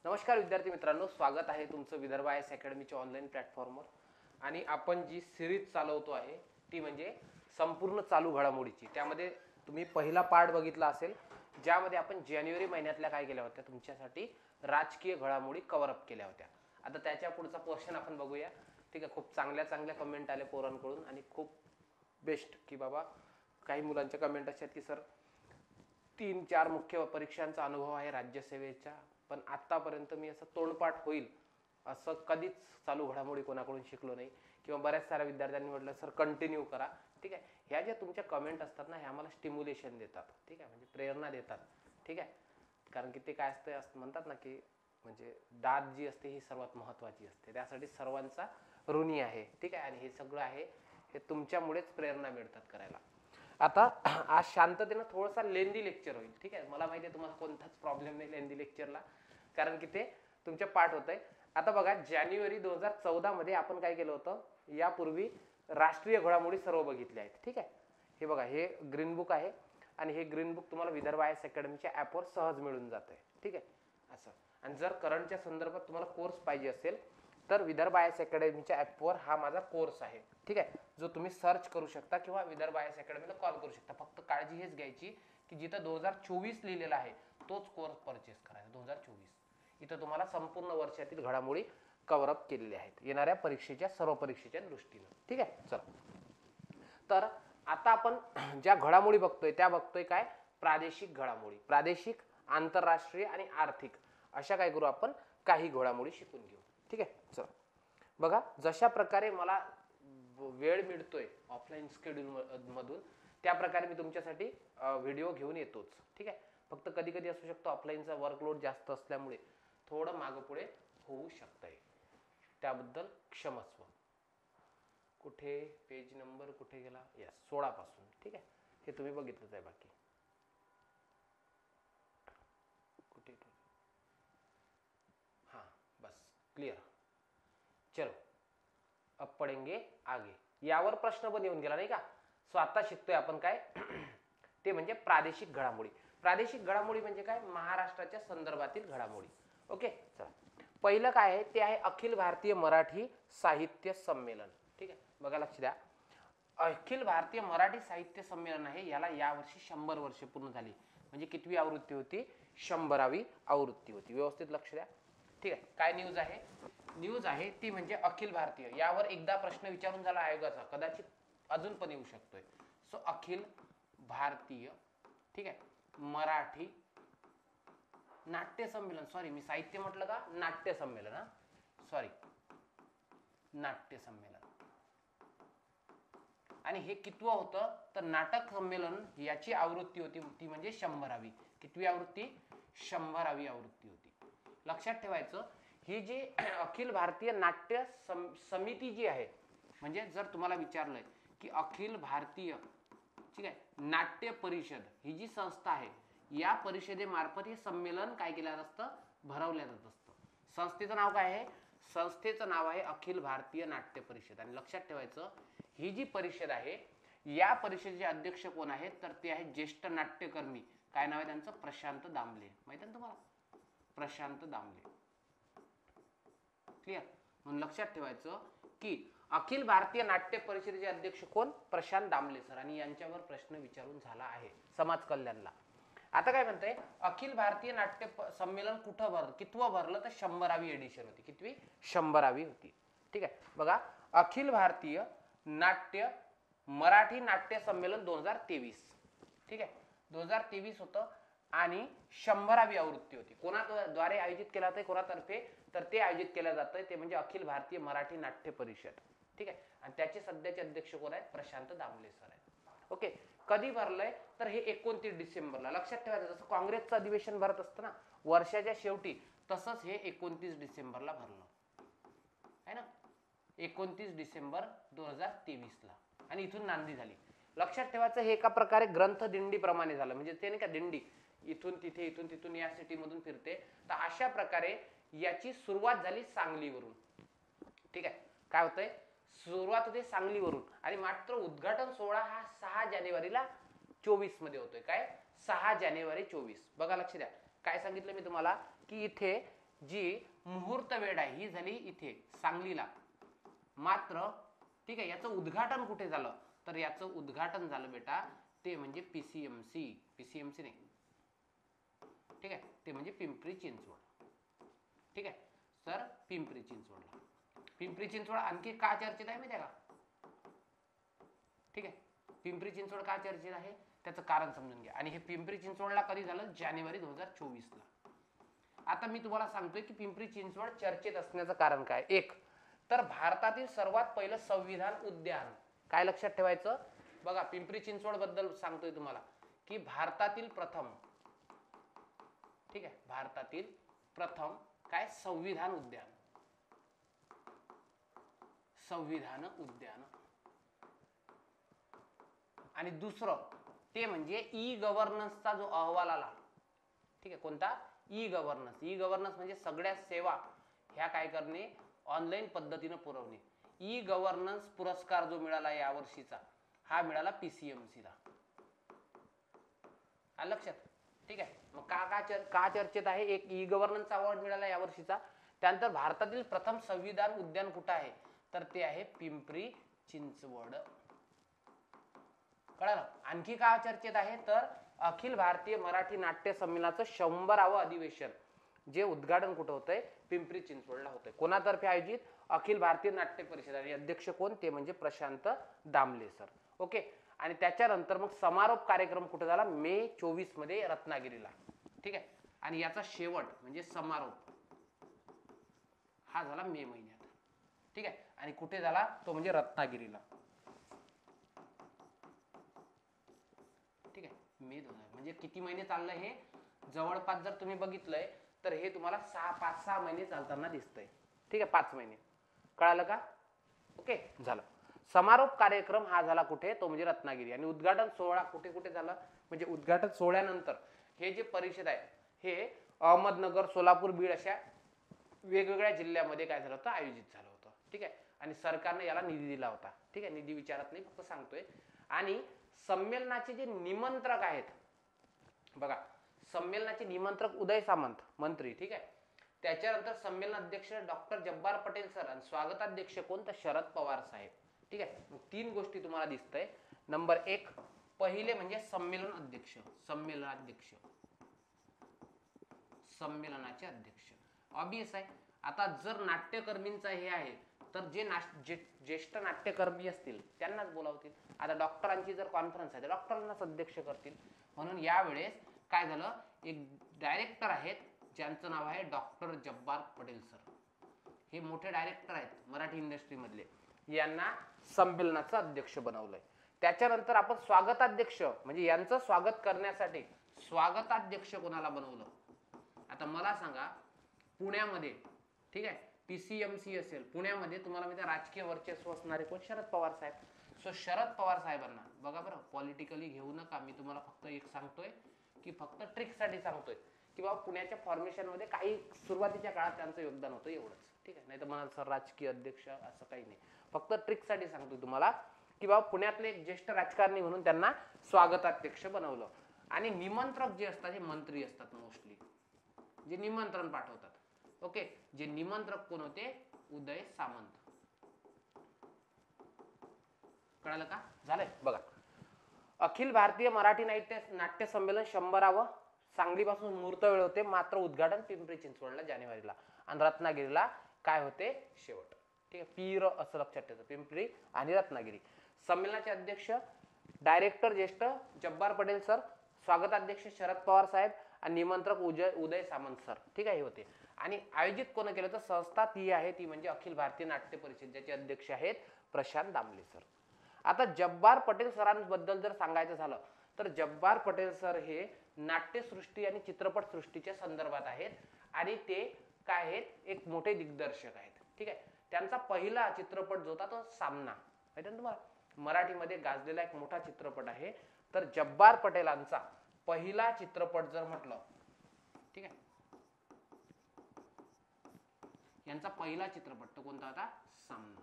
नमस्कार विद्यार्थी मित्रांनो, स्वागत आहे तुमचं विदर्भ आयएस अकॅडमीच्या ऑनलाईन प्लॅटफॉर्मवर. आणि आपण जी सिरीज चालवतो आहे ती म्हणजे संपूर्ण चालू घडामोडीची. त्यामध्ये तुम्ही पहिला पार्ट बघितला असेल, ज्यामध्ये आपण जानेवारी महिन्यातल्या काय केल्या होत्या तुमच्यासाठी राजकीय घडामोडी कव्हर अप केल्या होत्या. आता त्याच्या पुढचा पोर्शन आपण बघूया. ठीक आहे, खूप चांगल्या कमेंट आले पोरांकडून आणि खूप बेस्ट की बाबा. काही मुलांच्या कमेंट अशा आहेत की सर 3-4 मुख्य परीक्षांचा अनुभव आहे राज्यसेवेचा, पण आतापर्यंत मी असं तोंडपाठ होईल असं कधीच चालू घडामोडी कोणाकडून शिकलो नाही. किंवा बऱ्याच साऱ्या विद्यार्थ्यांनी म्हटलं सर कंटिन्यू करा. ठीक आहे, ह्या ज्या तुमच्या कमेंट असतात ना, ह्या आम्हाला स्टिम्युलेशन देतात. ठीक आहे, म्हणजे प्रेरणा देतात. ठीक आहे, कारण की ते काय असतं म्हणतात ना की म्हणजे दाद जी असते ही सर्वात महत्त्वाची असते, त्यासाठी सर्वांचा ऋणी आहे. ठीक आहे, आणि हे सगळं आहे हे तुमच्यामुळेच प्रेरणा मिळतात करायला. आता आज शांततेनं थोडासा लेंदी लेक्चर होईल. ठीक आहे, मला माहिती आहे तुम्हाला कोणताच प्रॉब्लेम नाही लेंदी लेक्चरला, कारण की ते तुमच्या पाठ होत आहे. आता बघा, जानेवारी 2014 मध्ये आपण काय केलं होतं, यापूर्वी राष्ट्रीय घडामोडी सर्व बघितल्या आहेत. ठीक आहे, हे बघा, हे ग्रीन बुक आहे आणि हे ग्रीन बुक तुम्हाला विदर्भ आयएस अकॅडमीच्या ॲपवर सहज मिळून जात आहे. ठीक आहे, असं. आणि जर करंटच्या संदर्भात तुम्हाला कोर्स पाहिजे असेल तर विदर्भ आयएस अकॅडमीच्या ॲपवर हा माझा कोर्स आहे. ठीक आहे, जो तुम्ही सर्च करू शकता किंवा विदर्भ आयएस अकॅडमीला कॉल करू शकता. फक्त काळजी हेच घ्यायची की जिथं 2024 लिहिलेला आहे तोच कोर्स परचेस करायचा. 2024 इथं तुम्हाला संपूर्ण वर्षातील घडामोडी कव्हर अप केलेल्या आहेत येणाऱ्या परीक्षेच्या सर्व परीक्षेच्या दृष्टीनं. ठीक आहे, चला. तर आता आपण ज्या घडामोडी बघतोय त्या बघतोय काय, प्रादेशिक घडामोडी. प्रादेशिक, आंतरराष्ट्रीय आणि आर्थिक अशा काय करू आपण, काही घडामोडी शिकून घेऊ. ठीक आहे, चला. बघा, जशा प्रकारे मला वेळ मिळतोय ऑफलाईन शेड्यूल मधून, त्या प्रकारे मी तुमच्यासाठी व्हिडिओ घेऊन येतोच. ठीक आहे, फक्त कधी कधी असू शकतो ऑफलाईनचा वर्कलोड जास्त असल्यामुळे थोडं मागं पुढे होऊ शकतंय, त्याबद्दल क्षमस्व. कुठे पेज नंबर कुठे गेला, यस 16 पासून. ठीक आहे, हे तुम्ही बघितलंच आहे. बाकी कुठे, हां बस क्लिअर. चलो अब पडेंगे आगे. यावर प्रश्न पण येऊन गेला नाही का. सो आता शिकतोय आपण काय ते म्हणजे प्रादेशिक घडामोडी. प्रादेशिक घडामोडी म्हणजे काय, महाराष्ट्राच्या संदर्भातील घडामोडी. ओके, चला. पहिलं काय आहे ते आहे अखिल भारतीय मराठी साहित्य संमेलन. ठीक आहे, बघा लक्ष द्या. अखिल भारतीय मराठी साहित्य संमेलन आहे, याला यावर्षी 100 वर्ष पूर्ण झाली. म्हणजे कितवी आवृत्ती होती, 100वी आवृत्ती होती. व्यवस्थित लक्ष द्या. ठीक आहे, काय न्यूज आहे, न्यूज आहे ती म्हणजे अखिल भारतीय. यावर एकदा प्रश्न विचारून झाला आयोगाचा, कदाचित अजून पण येऊ शकतोय. सो अखिल भारतीय, ठीक आहे, मराठी नाट्य संमेलन. सॉरी, मी साहित्य म्हटलं का, नाट्य संमेलन. हा सॉरी, नाट्य संमेलन. आणि हे कितवं होतं तर नाटक संमेलन याची आवृत्ती होती ती म्हणजे 100वी. कितवी आवृत्ती, 100वी आवृत्ती होती. लक्षात ठेवायचं, ही जी अखिल भारतीय नाट्य समिती जी आहे, म्हणजे जर तुम्हाला विचारलंय की अखिल भारतीय, ठीक आहे, नाट्य परिषद ही जी संस्था आहे, या परिषदेमार्फत हे संमेलन काय केलं असतं, भरवलं जात असतं. संस्थेचं नाव काय आहे, संस्थेचं नाव आहे अखिल भारतीय नाट्य परिषद. आणि लक्षात ठेवायचं, ही जी परिषद आहे या परिषदेचे अध्यक्ष कोण आहेत तर ते आहेत ज्येष्ठ नाट्यकर्मी. काय नाव आहे त्यांचं, प्रशांत दामले. माहिती आहे ना तुम्हाला, प्रशांत दामले. क्लिअर. म्हणून लक्षात ठेवायचं की अखिल भारतीय नाट्य परिषदेचे अध्यक्ष कोण, प्रशांत दामले सर. आणि यांच्यावर प्रश्न विचारून झाला आहे समाज कल्याणला. आता काय म्हणतंय, अखिल भारतीय नाट्य संमेलन कुठं भरलं, कितवं भरलं तर 100वी एडिशन होती. कितवी, 100वी होती. ठीक आहे, बघा, अखिल भारतीय नाट्य मराठी नाट्य संमेलन 2023. ठीक आहे, 2023 होतं आणि 100वी आवृत्ती होती. कोणाद्वारे आयोजित केला जाते, कोणातर्फे तर ते आयोजित केलं जातं ते म्हणजे अखिल भारतीय मराठी नाट्य परिषद. ठीक आहे, आणि त्याचे सध्याचे अध्यक्ष कोण आहेत, प्रशांत दामले सर आहेत. ओके, कधी भरलंय तर हे 29 डिसेंबरला. लक्षात ठेवायचं, जसं काँग्रेसचं अधिवेशन भरत असतं ना वर्षाच्या शेवटी, तसंच हे 29 डिसेंबरला भरलं आहे ना, 29 डिसेंबर 2023ला. आणि इथून नांदी झाली. लक्षात ठेवायचं, हे एका प्रकारे ग्रंथ दिंडी प्रमाणे झालं. म्हणजे ते नाही का दिंडी, इथून तिथे इथून तिथून या सिटी मधून फिरते, तर अशा प्रकारे याची सुरुवात झाली सांगलीवरून. ठीक आहे, काय होतंय, सुरुवात होते सांगलीवरून आणि मात्र उद्घाटन सोहळा हा 6 जानेवारीला 24 मध्ये होतोय. काय, 6 जानेवारी 24. बघा लक्ष द्या, काय सांगितलं मी तुम्हाला की इथे जी मुहूर्त वेळ आहे ही झाली इथे सांगलीला, मात्र ठीक आहे याचं उद्घाटन कुठे झालं, तर याचं उद्घाटन झालं बेटा ते म्हणजे पीसीएमसी, पीसीएमसी नाही, ठीक आहे, ते म्हणजे पिंपरी चिंचवड, ठीक आहे सर, पिंपरी चिंचवडला. पिंपरी चिंचवड आणखी का चर्चेत आहे माहिती आहे का, ठीक आहे, पिंपरी चिंचवड का चर्चेत आहे त्याचं कारण समजून घ्या. आणि हे पिंपरी चिंचवडला कधी झालं, जानेवारी 2024 ला. आता मी तुम्हाला सांगतोय की पिंपरी चिंचवड चर्चेत असण्याचं कारण काय. एक तर भारतातील सर्वात पहिलं संविधान उद्यान, काय लक्षात ठेवायचं बघा, पिंपरी चिंचवड बद्दल सांगतोय तुम्हाला की भारतातील प्रथम, ठीक आहे, भारतातील प्रथम काय संविधान उद्यान, संविधान उद्यान. आणि दुसरं ते म्हणजे ई गव्हर्नन्सचा जो अहवाल आला, ठीक आहे, कोणता, ई गव्हर्नन्स. ई गव्हर्नन्स म्हणजे सगळ्या सेवा ह्या काय करणे, ऑनलाईन पद्धतीने पुरवणे. ई गव्हर्नन्स पुरस्कार जो मिळाला या वर्षीचा, हा मिळाला पीसीएमसीला, लक्षात, ठीक आहे. मग का चर्चेत आहे, एक ई गव्हर्नन्स अवॉर्ड मिळाला या वर्षीचा. त्यानंतर भारतातील प्रथम संविधान उद्यान कुठं आहे, तर ते आहे पिंपरी चिंचवड. कळलं. आणखी का चर्चेत आहे, तर अखिल भारतीय मराठी नाट्य संमेलनाचं 100वे अधिवेशन जे उद्घाटन कुठं होतंय, पिंपरी चिंचवडला होतंय. कोणातर्फे आयोजित, अखिल भारतीय नाट्य परिषद. आणि अध्यक्ष कोण, ते म्हणजे प्रशांत दामले सर. ओके. आणि त्याच्यानंतर मग समारोप कार्यक्रम कुठे झाला, मे 24 मध्ये रत्नागिरीला, ठीक आहे. आणि याचा शेवट म्हणजे समारोप हा झाला मे महिन्यात, ठीक आहे. आणि कुठे झाला, तो म्हणजे रत्नागिरीला, ठीक आहे, मे 2000. म्हणजे किती महिने चाललं हे, जवळपास जर तुम्ही बघितलंय तर हे तुम्हाला 5-6 महिने चालताना दिसतंय, ठीक आहे, 5 महिने. कळालं का, ओके झालं. समारोप कार्यक्रम हा झाला कुठे, तो म्हणजे रत्नागिरी. आणि उद्घाटन सोहळा कुठे कुठे झाला, म्हणजे उद्घाटन सोहळ्यानंतर हे जे परिषद आहे हे अहमदनगर, सोलापूर, बीड अशा वेगवेगळ्या जिल्ह्यामध्ये काय झालं होतं, आयोजित झालं होतं, ठीक आहे. आणि सरकारने याला निधी दिला होता, ठीक आहे. निधी विचारत नाही, फक्त सांगतोय. आणि संमेलनाचे जे निमंत्रक आहेत बघा, संमेलनाचे निमंत्रक उदय सामंत मंत्री, ठीक आहे. त्याच्यानंतर संमेलनाध्यक्ष डॉक्टर जब्बार पटेल सर आणि स्वागताध्यक्ष कोण, तर शरद पवार साहेब, ठीक आहे. मग 3 गोष्टी तुम्हाला दिसतंय. नंबर 1 पहिले म्हणजे संमेलन अध्यक्ष, संमेलनाध्यक्ष, संमेलनाचे अध्यक्ष ऑब्वियस आहे. आता जर नाट्यकर्मींचा हे आहे तर जे ज्येष्ठ नाट्यकर्मी असतील त्यांनाच बोलावतील. आता डॉक्टरांची जर कॉन्फरन्स आहे तर डॉक्टरांनाच अध्यक्ष करतील. म्हणून यावेळेस काय झालं, एक डायरेक्टर आहेत ज्यांचं नाव आहे डॉक्टर जब्बार पटेल सर. हे मोठे डायरेक्टर आहेत मराठी इंडस्ट्री मधले, यांना संमेलनाचं अध्यक्ष बनवलंय. त्याच्यानंतर आपण स्वागताध्यक्ष म्हणजे यांचं स्वागत करण्यासाठी स्वागताध्यक्ष कोणाला बनवलं. आता मला सांगा, पुण्यामध्ये, ठीक आहे, पीसीएमसी असेल पुण्यामध्ये, तुम्हाला माहिती आहे राजकीय वर्चस्व असणारे कोण, शरद पवार साहेब. सो शरद पवार साहेबांना बघा बरं, पॉलिटिकली घेऊ नका, मी तुम्हाला फक्त एक सांगतोय की फक्त ट्रिकसाठी सांगतोय की बाबा पुण्याच्या फॉर्मेशन मध्ये काही सुरुवातीच्या काळात त्यांचं योगदान होतं एवढंच, ठीक आहे. नाही तर म्हणाल सर राजकीय अध्यक्ष असं काही नाही, फक्त ट्रिकसाठी सांगतोय तुम्हाला की बाबा पुण्यातले एक ज्येष्ठ राजकारणी म्हणून त्यांना स्वागताध्यक्ष बनवलं. आणि निमंत्रक जे असतात हे मंत्री असतात मोस्टली, जे निमंत्रण पाठवतात. ओके, जे निमंत्रक कोण होते, उदय सामंत. कळालं का, झालंय बघा. अखिल भारतीय मराठी नाट्य संमेलन 100वे सांगलीपासून मुहूर्त वेळ होते, मात्र उद्घाटन पिंपरी चिंचवडला जानेवारीला. आणि रत्नागिरीला काय होते, शेवट, ठीक आहे. पीर असं लक्षात ठेवायचं, पिंपरी आणि रत्नागिरी. संमेलनाचे अध्यक्ष डायरेक्टर ज्येष्ठ जब्बार पटेल सर, स्वागताध्यक्ष शरद पवार साहेब आणि निमंत्रक उदय सामंत सर, ठीक आहे, होते. आणि आयोजित कोण केलं तर संस्था ती आहे, ती म्हणजे अखिल भारतीय नाट्य परिषद, ज्याचे अध्यक्ष आहेत प्रशांत दामले सर. आता जब्बार पटेल सरांबद्दल जर सांगायचं झालं तर जब्बार पटेल सर हे नाट्यसृष्टी आणि चित्रपट सृष्टीच्या संदर्भात आहेत. आणि ते काय आहेत, एक मोठे दिग्दर्शक आहेत, ठीक आहे. त्यांचा पहिला चित्रपट जो होता तो सामना, माहिती ना तुम्हाला, मराठीमध्ये गाजलेला एक मोठा चित्रपट आहे. तर जब्बार पटेलांचा पहिला चित्रपट जर म्हटलं, ठीक आहे, यांचा पहिला चित्रपट तो कोणता होता, सामना.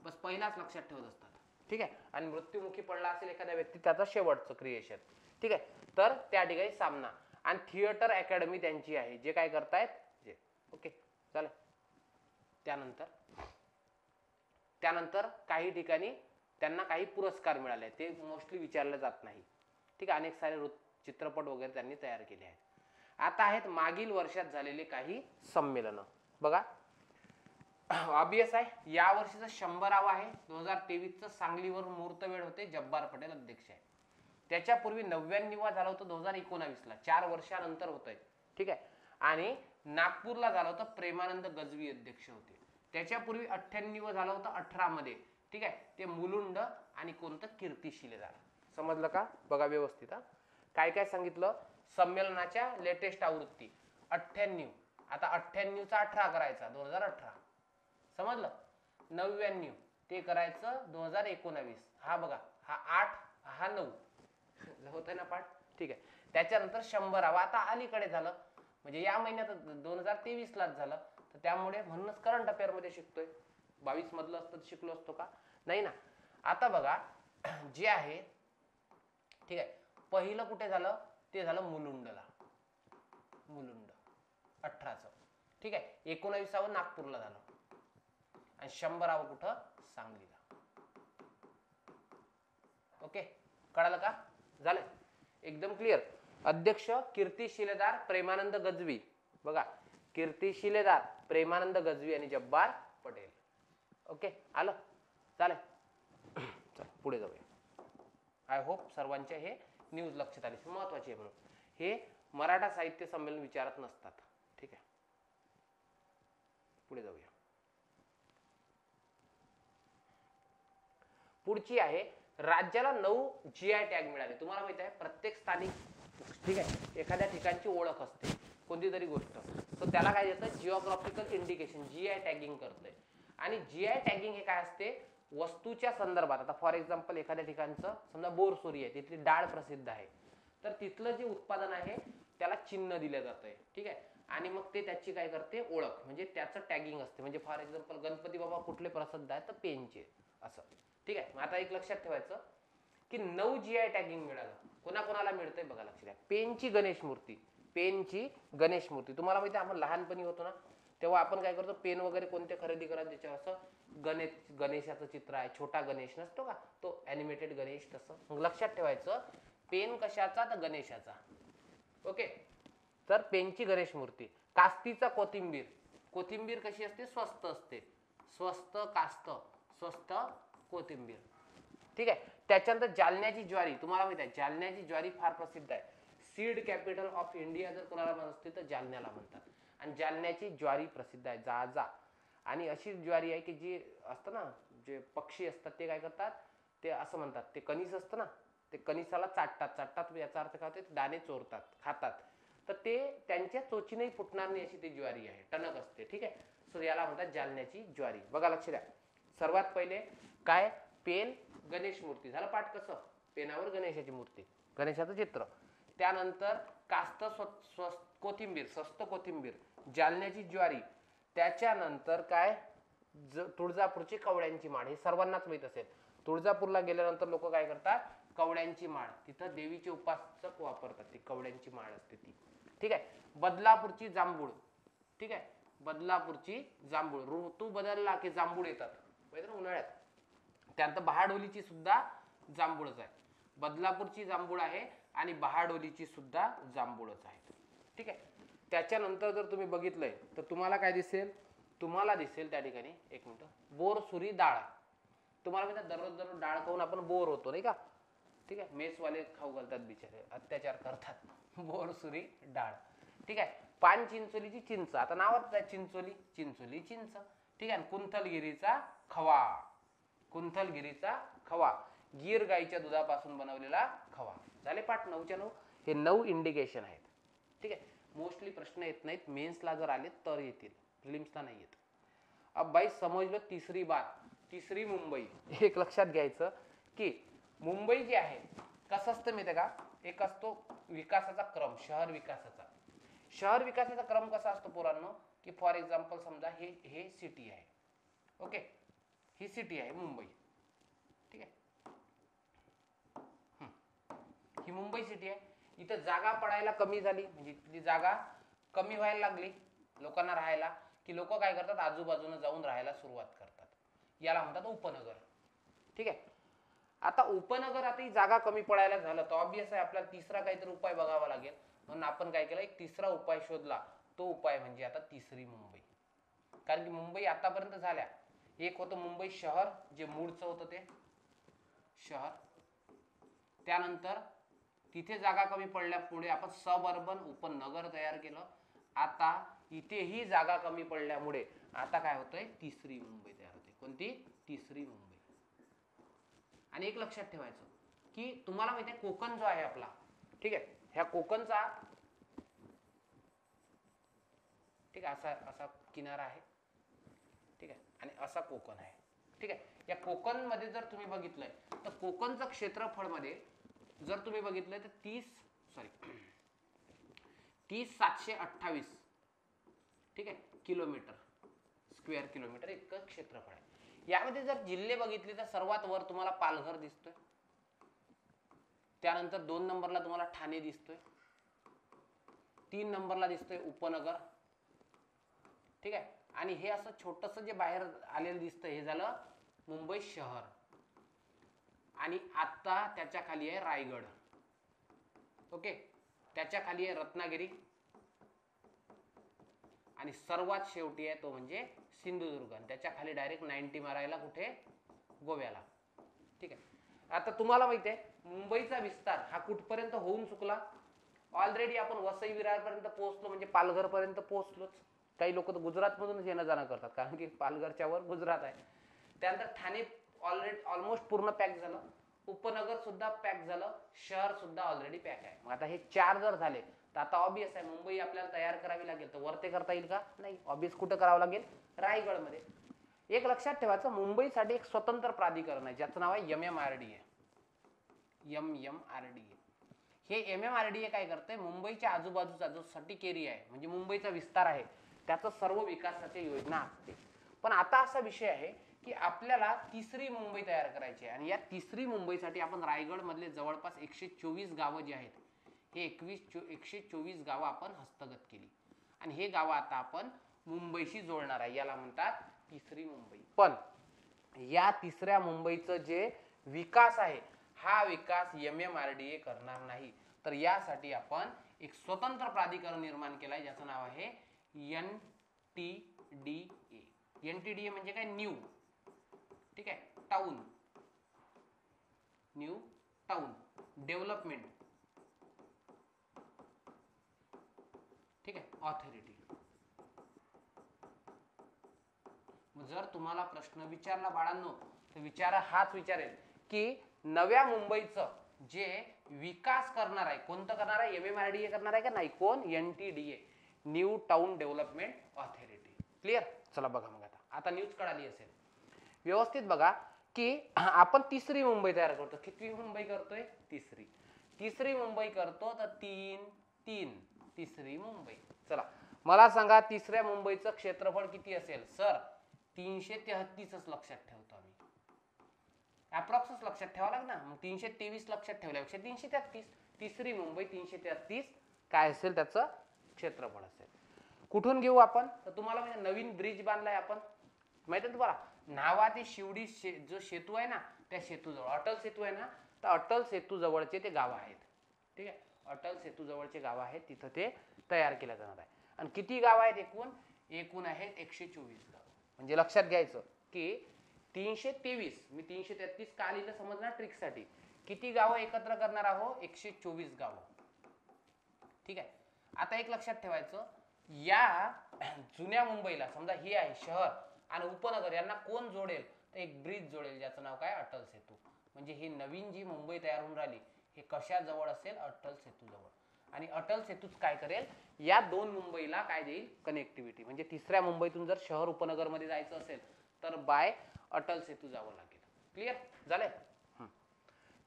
बस पहिलाच लक्षात ठेवत असतात, ठीक आहे. आणि मृत्युमुखी पडला असेल एखाद्या व्यक्ती, त्याचा शेवटचं क्रिएशन, ठीक आहे. तर त्या ठिकाणी सामना. आणि थिएटर अकॅडमी त्यांची आहे, जे काय करतायत जे. ओके चालेल. त्यानंतर काही ठिकाणी त्यांना काही पुरस्कार मिळाले, ते मोस्टली विचारले जात नाही. ठीक आहे. अनेक सारे चित्रपट वगैरे त्यांनी तयार केले आहेत. आता आहेत मागील वर्षात झालेले काही संमेलन. बघा ऑब्वियस आहे, या वर्षीचं 100वा आहे. 2023चं सांगलीवर मुहूर्तमेढ होते, जब्बार पटेल अध्यक्ष आहे. त्याच्यापूर्वी 99वा झाला होता 2019ला, 4 वर्षानंतर होत आहे. ठीक आहे. आणि नागपूरला झालं होतं, प्रेमानंद गजवी अध्यक्ष होते. त्याच्यापूर्वी 98 झालं होतं 18 मध्ये. ठीक आहे. ते मुलुंड आणि कोणतं कीर्ती शिलेदार. समजलं का? बघा व्यवस्थित. काय काय सांगितलं संमेलनाच्या लेटेस्ट आवृत्ती 98. आता 98चा 18 करायचा 2018. समजलं. 99 ते करायचं 2019. हा बघा, हा 8 हा 9 होतंय ना पाठ. ठीक आहे. त्याच्यानंतर 100वा आता अलीकडे झालं, म्हणजे या महिन्यात 2023लाच झालं. तर त्यामुळे म्हणूनच करंट अफेअर मध्ये शिकतोय. 22 मधलं असतं शिकलो असतो का? नाही ना. आता बघा जे आहे, ठीक आहे, पहिलं कुठे झालं ते झालं मुलुंडला, मुलुंड 18चं. ठीक आहे. 19वा नागपूरला झालं आणि 100वा कुठं सांगलीला. ओके कळालं का? झालं एकदम क्लिअर. अध्यक्ष कीर्ती शिलेदार, प्रेमानंद गजवी. बघा कीर्ती शिलेदार, प्रेमानंद गजवी आणि जब्बार पटेल. ओके आलं. चालेल. चला पुढे जाऊया. आय होप सर्वांच्या हे न्यूज लक्षात आली, महत्वाची आहे म्हणून. हे मराठा साहित्य संमेलन विचारत नसतात. ठीक आहे. पुढे जाऊया. पुढची आहे, राज्याला 9 GI टॅग मिळाले. तुम्हाला माहित आहे प्रत्येक स्थानिक, ठीक आहे, एखाद्या ठिकाणची ओळख असते कोणती तरी गोष्ट, तर त्याला काय देतं जिओग्राफिकल इंडिकेशन, GI टॅगिंग करतंय. आणि GI टॅगिंग हे काय असते, वस्तूच्या संदर्भात. आता फॉर एक्झाम्पल एखाद्या ठिकाणचं समजा बोरसुरी आहे, तिथली डाळ प्रसिद्ध आहे, तर तिथलं जे उत्पादन आहे त्याला चिन्ह दिलं जातंय. ठीक आहे. आणि मग ते त्याची काय करते ओळख, म्हणजे त्याचं टॅगिंग असते. म्हणजे फॉर एक्झाम्पल गणपती बाबा कुठले प्रसिद्ध आहे, तर पेनचे असं. ठीक आहे. मग आता एक लक्षात ठेवायचं की 9 GI टॅगिंग मिळालं. कोणाकोणाला मिळतंय बघा, लक्ष द्या. पेनची गणेश मूर्ती, पेनची गणेश मूर्ती. तुम्हाला माहिती आहे आपण लहानपणी होतो ना, तेव्हा आपण काय करतो, पेन वगैरे कोणते खरेदी करा त्याच्यावर असं गणेशाचं चित्र आहे, छोटा गणेश नसतो का, तो ॲनिमेटेड गणेश तसं. मग लक्षात ठेवायचं पेन कशाचा, तर गणेशाचा. ओके. तर पेनची गणेश मूर्ती. कास्तीचा कोथिंबीर, कोथिंबीर कशी असते, स्वस्त असते. स्वस्त कास्त, स्वस्त कोथिंबीर. ठीक आहे. त्याच्यानंतर जालन्याची ज्वारी. तुम्हाला माहिती आहे जालन्याची ज्वारी फार प्रसिद्ध आहे. सीड कॅपिटल ऑफ इंडिया जर कोणाला म्हणत असते तर जालन्याला म्हणतात. आणि जालन्याची ज्वारी प्रसिद्ध आहे, जाजा. आणि अशी ज्वारी आहे की जी असतं ना, जे पक्षी असतात ते काय करतात, ते असं म्हणतात, ते कणीस असतं ना, ते कणीसाला चाटतात. याचा अर्थ काय होते, दाणे चोरतात, खातात. तर ते त्यांच्या चोचीनही फुटणार नाही अशी ती ज्वारी आहे, टणक असते. ठीक आहे. सो याला म्हणतात जालन्याची ज्वारी. बघा लक्ष द्या. सर्वात पहिले काय, पेन गणेश मूर्ती झालं पाठ. कसं, पेनावर गणेशाची मूर्ती, गणेशाचं चित्र. त्यानंतर कास्त कोथिंबीर, स्वस्त कोथिंबीर, जालन्याची ज्वारी. त्याच्यानंतर काय, तुळजापूरची कवड्यांची माळ. हे सर्वांनाच माहित असेल. तुळजापूरला गेल्यानंतर लोक काय करतात, कवड्यांची माळ, तिथं देवीचे उपासक वापरतात, ती कवड्यांची माळ असते ती. ठीक आहे. बदलापूरची जांभूळ. ठीक आहे. बदलापूरची जांभूळ, ऋतू बदलला की जांभूळ येतात माहिती ना, उन्हाळ्यात. त्यानंतर बहाडोलीची सुद्धा जांभूळच आहे. बदलापूरची जांभूळ आहे आणि बहाडोलीची सुद्धा जांभूळच आहे. ठीक आहे. त्याच्यानंतर जर तुम्ही बघितलंय तर तुम्हाला काय दिसेल, तुम्हाला दिसेल त्या ठिकाणी, एक मिनिट, बोरसुरी डाळ. तुम्हाला माहिती दररोज डाळ खाऊन आपण बोर होतो नाही का. ठीक आहे. मेसवाले खाऊ घालतात, बिचारे अत्याचार करतात. बोरसुरी डाळ. ठीक आहे. पान चिंचोलीची चिंच. आता नावात चिंचोली, चिंचोली चिंच. ठीक आहे. कुंथलगिरीचा खवा, कुंथलगिरीचा खवा, गीर गाईच्या दुधापासून बनवलेला खवा. झाले पाठ 9च्या 9. हे 9 इंडिकेशन आहेत. ठीक आहे. मोस्टली प्रश्न येत नाहीत, मेन्सला जर आले तर येतील, प्रिलिम्सला नाही येत. अब बाई समजलं तिसरी बात, तिसरी मुंबई. एक लक्षात घ्यायचं की मुंबई जी आहे कसं असतं माहिती आहे का, एक असतो विकासाचा क्रम, शहर विकासाचा. शहर विकासाचा क्रम कसा असतो पोरांनो, की फॉर एक्झाम्पल समजा हे सिटी आहे. ओके. ही सिटी आहे मुंबई. ठीक आहे. ही मुंबई सिटी आहे. इथे जागा पडायला कमी झाली, म्हणजे ती जागा कमी व्हायला लागली लोकांना राहायला, की लोक काय करतात आजूबाजूने जाऊन राहायला सुरुवात करतात, याला म्हणतात उपनगर. ठीक आहे. आता उपनगर आता ही जागा कमी पडायला झालं तर ऑब्वियस आहे आपल्याला तिसरा काहीतरी उपाय बघावा लागेल. म्हणून आपण काय केलं, एक तिसरा उपाय शोधला. तो उपाय म्हणजे आता तिसरी मुंबई. कारण की मुंबई आतापर्यंत झाल्या, एक होतं मुंबई शहर जे मूळचं होतं ते शहर, त्यानंतर तिथे जागा कमी पडल्या पुढे आपण सब अर्बन उपनगर तयार केलं. आता इथेही जागा कमी पडल्यामुळे आता काय होतंय, तिसरी मुंबई तयार होते. कोणती? तिसरी मुंबई. आणि एक लक्षात ठेवायचं की तुम्हाला माहिती आहे कोकण जो आहे आपला, ठीक आहे, ह्या कोकणचा, ठीक आहे, असा असा किनारा आहे, ठीक आहे, आणि असा कोकण आहे. ठीक आहे. या कोकण मध्ये जर तुम्ही बघितलंय तर कोकणचं क्षेत्रफळ मध्ये जर तुम्ही बघितलंय तर 30,728 ठीक आहे किलोमीटर, स्क्वेअर किलोमीटर इतकं क्षेत्रफळ आहे. यामध्ये जर जिल्हे बघितले तर सर्वात वर तुम्हाला पालघर दिसतोय, त्यानंतर 2 नंबरला तुम्हाला ठाणे दिसतोय, 3 नंबरला दिसतोय उपनगर. ठीक आहे. आणि हे असं छोटस जे बाहेर आलेलं दिसतंय हे झालं मुंबई शहर. आणि आता त्याच्या खाली आहे रायगड. ओके. त्याच्या खाली आहे रत्नागिरी आणि सर्वात शेवटी आहे तो म्हणजे सिंधुदुर्ग. आणि त्याच्या खाली डायरेक्ट 90 मारायला कुठे? गोव्याला. ठीक आहे. आता तुम्हाला माहिती आहे मुंबईचा विस्तार हा कुठपर्यंत होऊन चुकला. ऑलरेडी आपण वसई विरार पर्यंत पोहोचलो, म्हणजे पालघर पर्यंत पोहोचलोच. काही लोक तर गुजरात मधूनच येणं जाणं करतात कारण की पालघरच्या वर गुजरात आहे. त्यानंतर ठाणे ऑलमोस्ट पूर्ण पॅक झालं, उपनगर सुद्धा पॅक झालं, शहर सुद्धा ऑलरेडी पॅक आहे. मग आता हे 4 जर झाले तर आता ऑब्वियस आहे मुंबई आपल्याला तयार करावी लागेल. तर वरते करता येईल का? नाही. ऑब्वियस कुठं करावं लागेल? रायगड मध्ये. एक लक्षात ठेवायचं मुंबईसाठी एक स्वतंत्र प्राधिकरण आहे ज्याचं नाव आहे MMRDA. MMRDA. हे MMRDA काय करतंय, मुंबईच्या आजूबाजूचा जो सटिक एरिया आहे म्हणजे मुंबईचा विस्तार आहे त्याचं सर्व विकासाची योजना आखते. पण आता असा विषय आहे की आपल्याला तिसरी मुंबई तयार करायची आहे आणि या तिसरी मुंबईसाठी आपण रायगड मधले जवळपास 124 गावं जे आहेत हे 124 गावं आपण हस्तगत केली आणि हे गावं आता आपण मुंबईशी जोडणार आहे. याला म्हणतात तिसरी मुंबई. पण या तिसऱ्या मुंबईचं जे विकास आहे हा विकास MMRDA करणार नाही. तर यासाठी आपण एक स्वतंत्र प्राधिकरण निर्माण केलाय ज्याचं नाव आहे NTDA. NTDA म्हणजे काय? न्यू, ठीक आहे, टाउन, न्यू टाउन डेव्हलपमेंट, ठीक आहे, ऑथॉरिटी. जर तुम्हाला प्रश्न विचारला बाळांनो तर विचारा हाच विचारेल की नव्या मुंबईचं जे विकास करणार आहे कोणतं करणार आहे? MMRDA करणार आहे का? नाही. कोण? NTDA, new town development authority. Clear? चला बघा मग आता न्यूज कळाली असेल. व्यवस्थित बघा की आपण तिसरी मुंबई तयार करतो. कितवी मुंबई करतोय? तिसरी. तिसरी मुंबई करतो तर 3 तिसरी मुंबई. चला मला सांगा तिसऱ्या मुंबईचं क्षेत्रफळ किती असेल? सर 333च लक्षात ठेवतो आम्ही. अप्रॉक्सच लक्षात ठेवावं लागेल ना. मग 323 लक्षात ठेवल्यापेक्षा 333. तिसरी मुंबई 333 काय असेल त्याचं क्षेत्रफळ असेल. कुठून घेऊ आपण? तर तुम्हाला म्हणजे नवीन ब्रिज बांधलाय आपण माहिती आहे तुम्हाला, न्हावा ते शिवडी जो सेतू आहे ना त्या सेतूजवळ अटल सेतू आहे ना, तर अटल सेतू जवळचे ते गाव आहेत. ठीक आहे. अटल सेतू जवळचे गाव आहेत तिथं ते तयार केलं जाणार आहे. आणि किती गाव आहेत एकूण आहेत 124 गाव. म्हणजे लक्षात घ्यायचं की 323 मी 333 का लिहिलं समजणार ट्रिकसाठी. किती गावं एकत्र करणार आहोत? 124 गावं. ठीक आहे. आता एक लक्षात ठेवायचं या जुन्या मुंबईला समजा हे आहे शहर आणि उपनगर यांना कोण जोडेल? तर एक ब्रिज जोडेल ज्याचं नाव काय? अटल सेतू. म्हणजे ही नवीन जी मुंबई तयार होऊन राहिली हे कशा जवळ असेल? अटल सेतू जवळ. आणि अटल सेतूच काय करेल? या 2 मुंबईला काय देईल? कनेक्टिव्हिटी. म्हणजे तिसऱ्या मुंबईतून जर शहर उपनगर मध्ये जायचं असेल तर बाय अटल सेतू जावं लागेल. क्लिअर झालंय?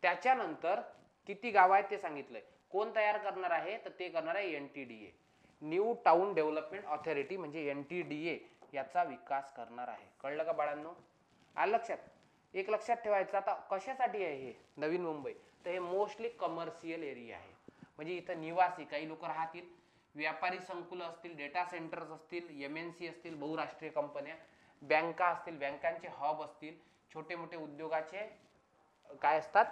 त्याच्यानंतर किती गाव आहेत ते सांगितलंय. कोण तयार करणार आहे? तर ते करणार आहे NTDA, new town development authority. म्हणजे NTDA याचा विकास करणार आहे. कळलं का बाळांनो? आलं लक्षात? एक लक्षात ठेवायचं आता कशासाठी आहे हे नवीन मुंबई? तर हे मोस्टली कमर्शियल एरिया आहे. म्हणजे इथं निवासी काही लोक राहतील, व्यापारी संकुल असतील, डेटा सेंटर्स असतील, MNC असतील, बहुराष्ट्रीय कंपन्या, बँका असतील, बँकांचे हब असतील, छोटे मोठे उद्योगाचे काय असतात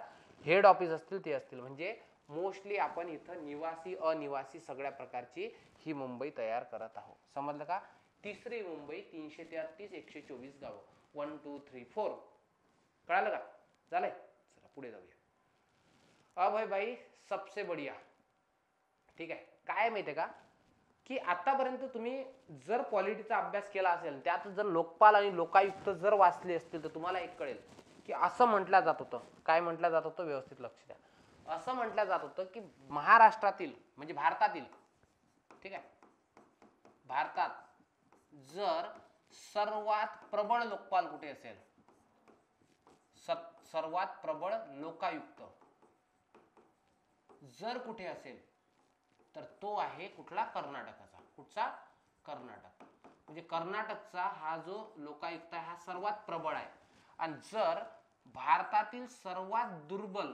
हेड ऑफिस असतील ते असतील. म्हणजे मोस्टली आपण इथं निवासी अनिवासी सगळ्या प्रकारची ही मुंबई तयार करत आहोत. समजलं का? तिसरी मुंबई 333 124 गावं. 1 2 3 4 कळालं का? झालंय. चला पुढे जाऊया. अब है भाई सबसे बढ़िया. ठीक आहे. काय माहितीये का की आतापर्यंत तुम्ही जर पॉलिटीचा अभ्यास केला असेल, त्यात जर लोकपाल आणि लोकायुक्त जर वाचले असतील तर तुम्हाला एक कळेल की असं म्हटलं जात होतं. काय म्हटलं जात होतं? व्यवस्थित लक्ष द्या. असं म्हटलं जात होतं की महाराष्ट्रातील म्हणजे भारतातील, ठीक आहे, भारतात जर सर्वात प्रबळ लोकपाल कुठे असेल, सर्वात प्रबळ लोकायुक्त जर कुठे असेल तर तो आहे कुठला? कर्नाटकाचा. कुठचा? कर्नाटक. म्हणजे कर्नाटकचा हा जो लोकायुक्त आहे हा सर्वात प्रबळ आहे. आणि जर भारतातील सर्वात दुर्बल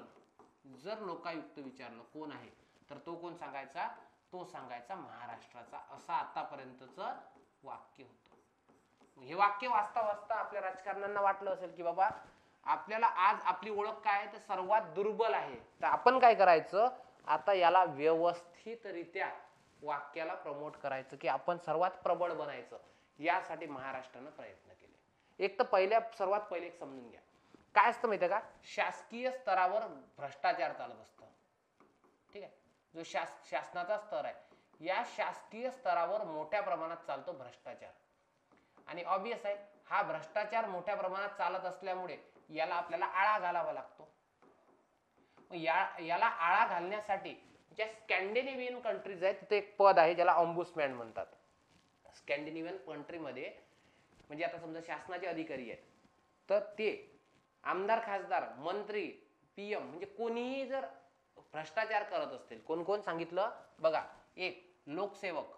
जर लोकायुक्त विचारलं कोण आहे तर तो कोण सांगायचा? तो सांगायचा महाराष्ट्राचा. असं आतापर्यंतचं वाक्य होतं. हे वाक्य वाचता वाचता आपल्या राजकारण्यांना वाटलं असेल की बाबा आपल्याला आज आपली ओळख काय आहे तर सर्वात दुर्बल आहे, तर आपण काय करायचं आता याला व्यवस्थितरित्या वाक्याला प्रमोट करायचं की आपण सर्वात प्रबळ बनायचं. यासाठी महाराष्ट्रानं प्रयत्न केले. एक तर सर्वात पहिले एक समजून घ्या काय असतं माहितीये का? शासकीय स्तरावर भ्रष्टाचार चालत असतं. ठीक आहे. जो शासनाचा स्तर आहे या शासकीय स्तरावर मोठ्या प्रमाणात चालतो भ्रष्टाचार. आणि ऑब्वियस आहे हा भ्रष्टाचार मोठ्या प्रमाणात चालत असल्यामुळे याला आपल्याला आळा घालावा लागतो. याला आळा घालण्यासाठी ज्या स्कॅन्डिनेव्हियन कंट्रीज आहेत तिथे एक पद आहे ज्याला ऑम्बुड्समॅन म्हणतात. स्कॅन्डिनेव्हियन कंट्रीमध्ये म्हणजे आता समजा शासनाचे अधिकारी आहेत तर ते आमदार, खासदार, मंत्री, PM म्हणजे कोणीही जर भ्रष्टाचार करत असतील, कोण कोण सांगितलं बघा. एक लोकसेवक.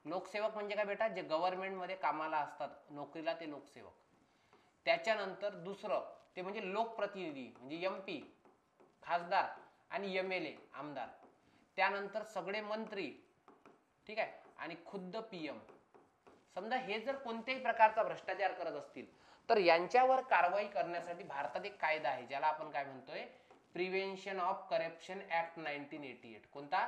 लोकसेवक म्हणजे काय बेटा? जे गव्हर्नमेंटमध्ये कामाला असतात नोकरीला ते लोकसेवक. त्याच्यानंतर दुसरं ते म्हणजे लोकप्रतिनिधी म्हणजे MP, खासदार आणि MLA आमदार. त्यानंतर सगळे मंत्री, ठीक आहे, आणि खुद्द PM. समजा हे जर कोणत्याही प्रकारचा भ्रष्टाचार करत असतील तर यांच्यावर कारवाई करण्यासाठी भारतात एक कायदा आहे ज्याला आपण काय म्हणतोय? Prevention of corruption act 1988. कोणता?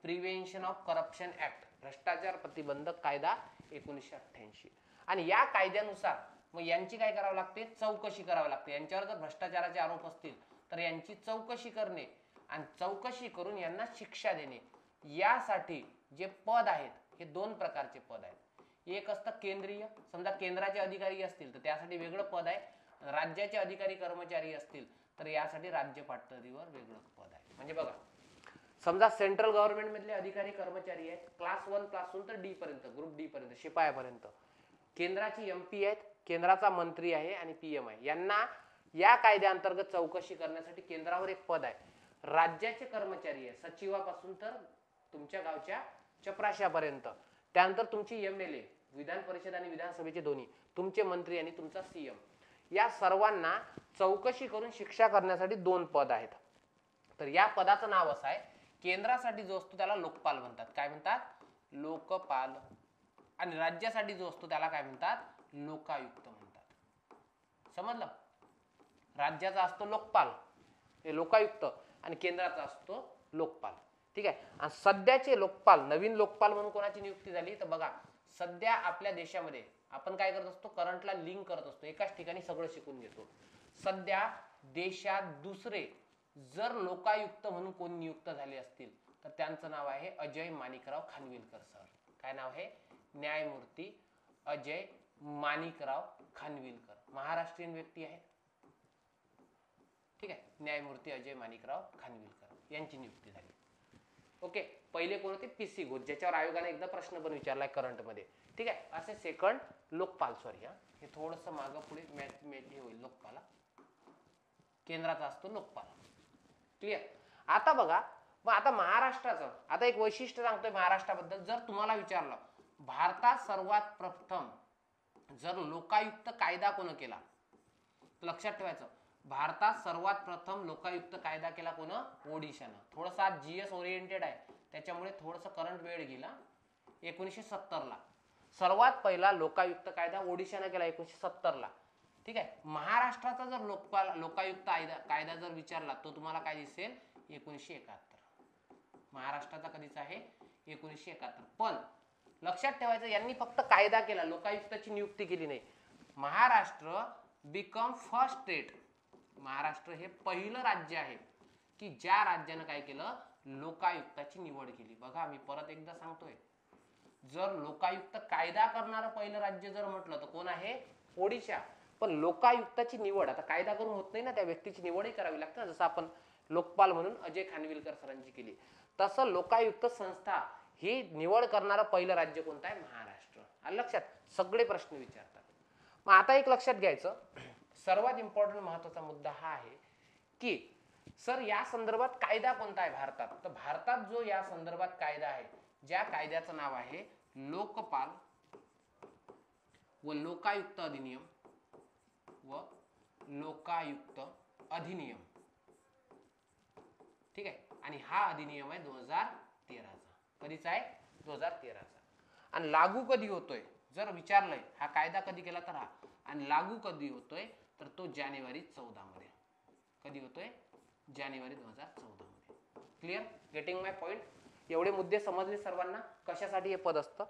प्रिव्हेन्शन ऑफ करप्शन ऍक्ट, भ्रष्टाचार प्रतिबंधक कायदा 1988. आणि या कायद्यानुसार मग यांची काय करावं लागते? चौकशी करावी लागते. यांच्यावर जर भ्रष्टाचाराचे आरोप असतील तर यांची चौकशी करणे आणि चौकशी करून यांना शिक्षा देणे. यासाठी जे पद आहेत हे दोन प्रकारचे पद आहेत. एक असतं केंद्रीय. समजा केंद्राचे अधिकारी असतील तर त्यासाठी वेगळं पद आहे. राज्याचे अधिकारी कर्मचारी असतील तर यासाठी राज्य पातळीवर वेगळं पद आहे. म्हणजे बघा समजा सेंट्रल गव्हर्नमेंट मधले अधिकारी कर्मचारी आहेत क्लास 1 पासून तर D पर्यंत, ग्रुप D पर्यंत, शिपायापर्यंत. केंद्राची MP आहेत, केंद्राचा मंत्री आहे आणि PM आहे. यांना या कायद्याअंतर्गत चौकशी करण्यासाठी केंद्रावर एक पद आहे. राज्याचे कर्मचारी आहे सचिवापासून तर तुमच्या गावच्या चपराशापर्यंत. त्यानंतर तुमची MLA, विधान परिषद आणि विधानसभेचे दोन्ही, तुमचे मंत्री आणि तुमचा CM. या सर्वांना चौकशी करून शिक्षा करण्यासाठी दोन पद आहेत. तर या पदाचं नाव असं आहे, केंद्रासाठी जो असतो त्याला लोकपाल म्हणतात. काय म्हणतात? लोकपाल. आणि राज्यासाठी जो असतो त्याला काय म्हणतात? लोकायुक्त म्हणतात. समजलं? राज्याचा असतो लोकपाल, हे लोकायुक्त, आणि केंद्राचा असतो लोकपाल. ठीक आहे. आणि सध्याचे लोकपाल, नवीन लोकपाल म्हणून कोणाची नियुक्ती झाली तर बघा सध्या आपल्या देशामध्ये आपण काय करत असतो? करंटला लिंक करत असतो, एकाच ठिकाणी सगळं शिकून घेतो. सध्या देशात दुसरे जर लोकायुक्त म्हणून कोण नियुक्त झाले असतील तर त्यांचं नाव आहे अजय माणिकराव खानविलकर सर. काय नाव आहे? न्यायमूर्ती अजय माणिकराव खानविलकर. महाराष्ट्रीयन व्यक्ती आहेत. ठीक आहे. न्यायमूर्ती अजय माणिकराव खानविलकर यांची नियुक्ती झाली. ओके. पहिले कोण होते? PC घोष, ज्याच्यावर आयोगाने एकदा प्रश्न पण विचारलाय करंट मध्ये. ठीक आहे. असे सेकंड लोकपाल. सॉरी हे थोडस मागं पुढे मॅच होईल. लोकपाल केंद्राचा असतो लोकपाल. क्लिअर? आता बघा मग आता महाराष्ट्राचं आता एक वैशिष्ट्य सांगतोय महाराष्ट्राबद्दल. जर तुम्हाला विचारलं भारतात सर्वात प्रथम जर लोकायुक्त कायदा कोण केला लक्षात ठेवायचं. भारतात सर्वात प्रथम लोकायुक्त कायदा केला कोण? ओडिशानं. थोडंसं आज जीएस ओरिएंटेड आहे त्याच्यामुळे थोडंसं करंट वेळ गेला. 1970 ला सर्वात पहिला लोकायुक्त कायदा ओडिशाने केला 1970 ला. ठीक आहे. महाराष्ट्राचा जर लोकायुक्त कायदा जर विचारला तो तुम्हाला काय दिसेल? 1971. महाराष्ट्राचा कधीचा आहे? 1971. पण लक्षात ठेवायचं यांनी फक्त कायदा केला, लोकायुक्ताची नियुक्ती केली नाही. Maharashtra become first state, Maharashtra हे पहिलं राज्य आहे की ज्या राज्यानं काय केलं? लोकायुक्ताची निवड केली. बघा मी परत एकदा सांगतोय, जर लोकायुक्त कायदा करणारं पहिलं राज्य जर म्हटलं तर कोण आहे? ओडिशा. पण लोकायुक्ताची निवड आता कायदा करून होत नाही ना, त्या व्यक्तीची निवडही करावी लागते. जसं आपण लोकपाल म्हणून अजय खानविलकर सरांची केली, तसं लोकायुक्त संस्था ही निवड करणारं पहिलं राज्य कोणतं आहे? महाराष्ट्र. आलं लक्षात? सगळे प्रश्न विचारतात. मग आता एक लक्षात घ्यायचं, सर्वात इम्पॉर्टंट महत्वाचा मुद्दा हा आहे की सर या संदर्भात कायदा कोणता आहे भारतात? तर भारतात जो या संदर्भात कायदा आहे, ज्या कायद्याचं नाव आहे लोकपाल व लोकायुक्त अधिनियम व लोकायुक्त अधिनियम. ठीक आहे. आणि हा अधिनियम आहे 2013चा. कधीचा आहे? 2013चा. आणि लागू कधी होतोय जर विचारलंय, हा कायदा कधी केला तर हा, आणि लागू कधी होतोय तर तो जानेवारी 14 मध्ये. कधी होतोय? जानेवारी 2014 मध्ये. क्लिअर? गेटिंग माय पॉइंट? एवढे मुद्दे समजले सर्वांना कशासाठी हे पद असतं?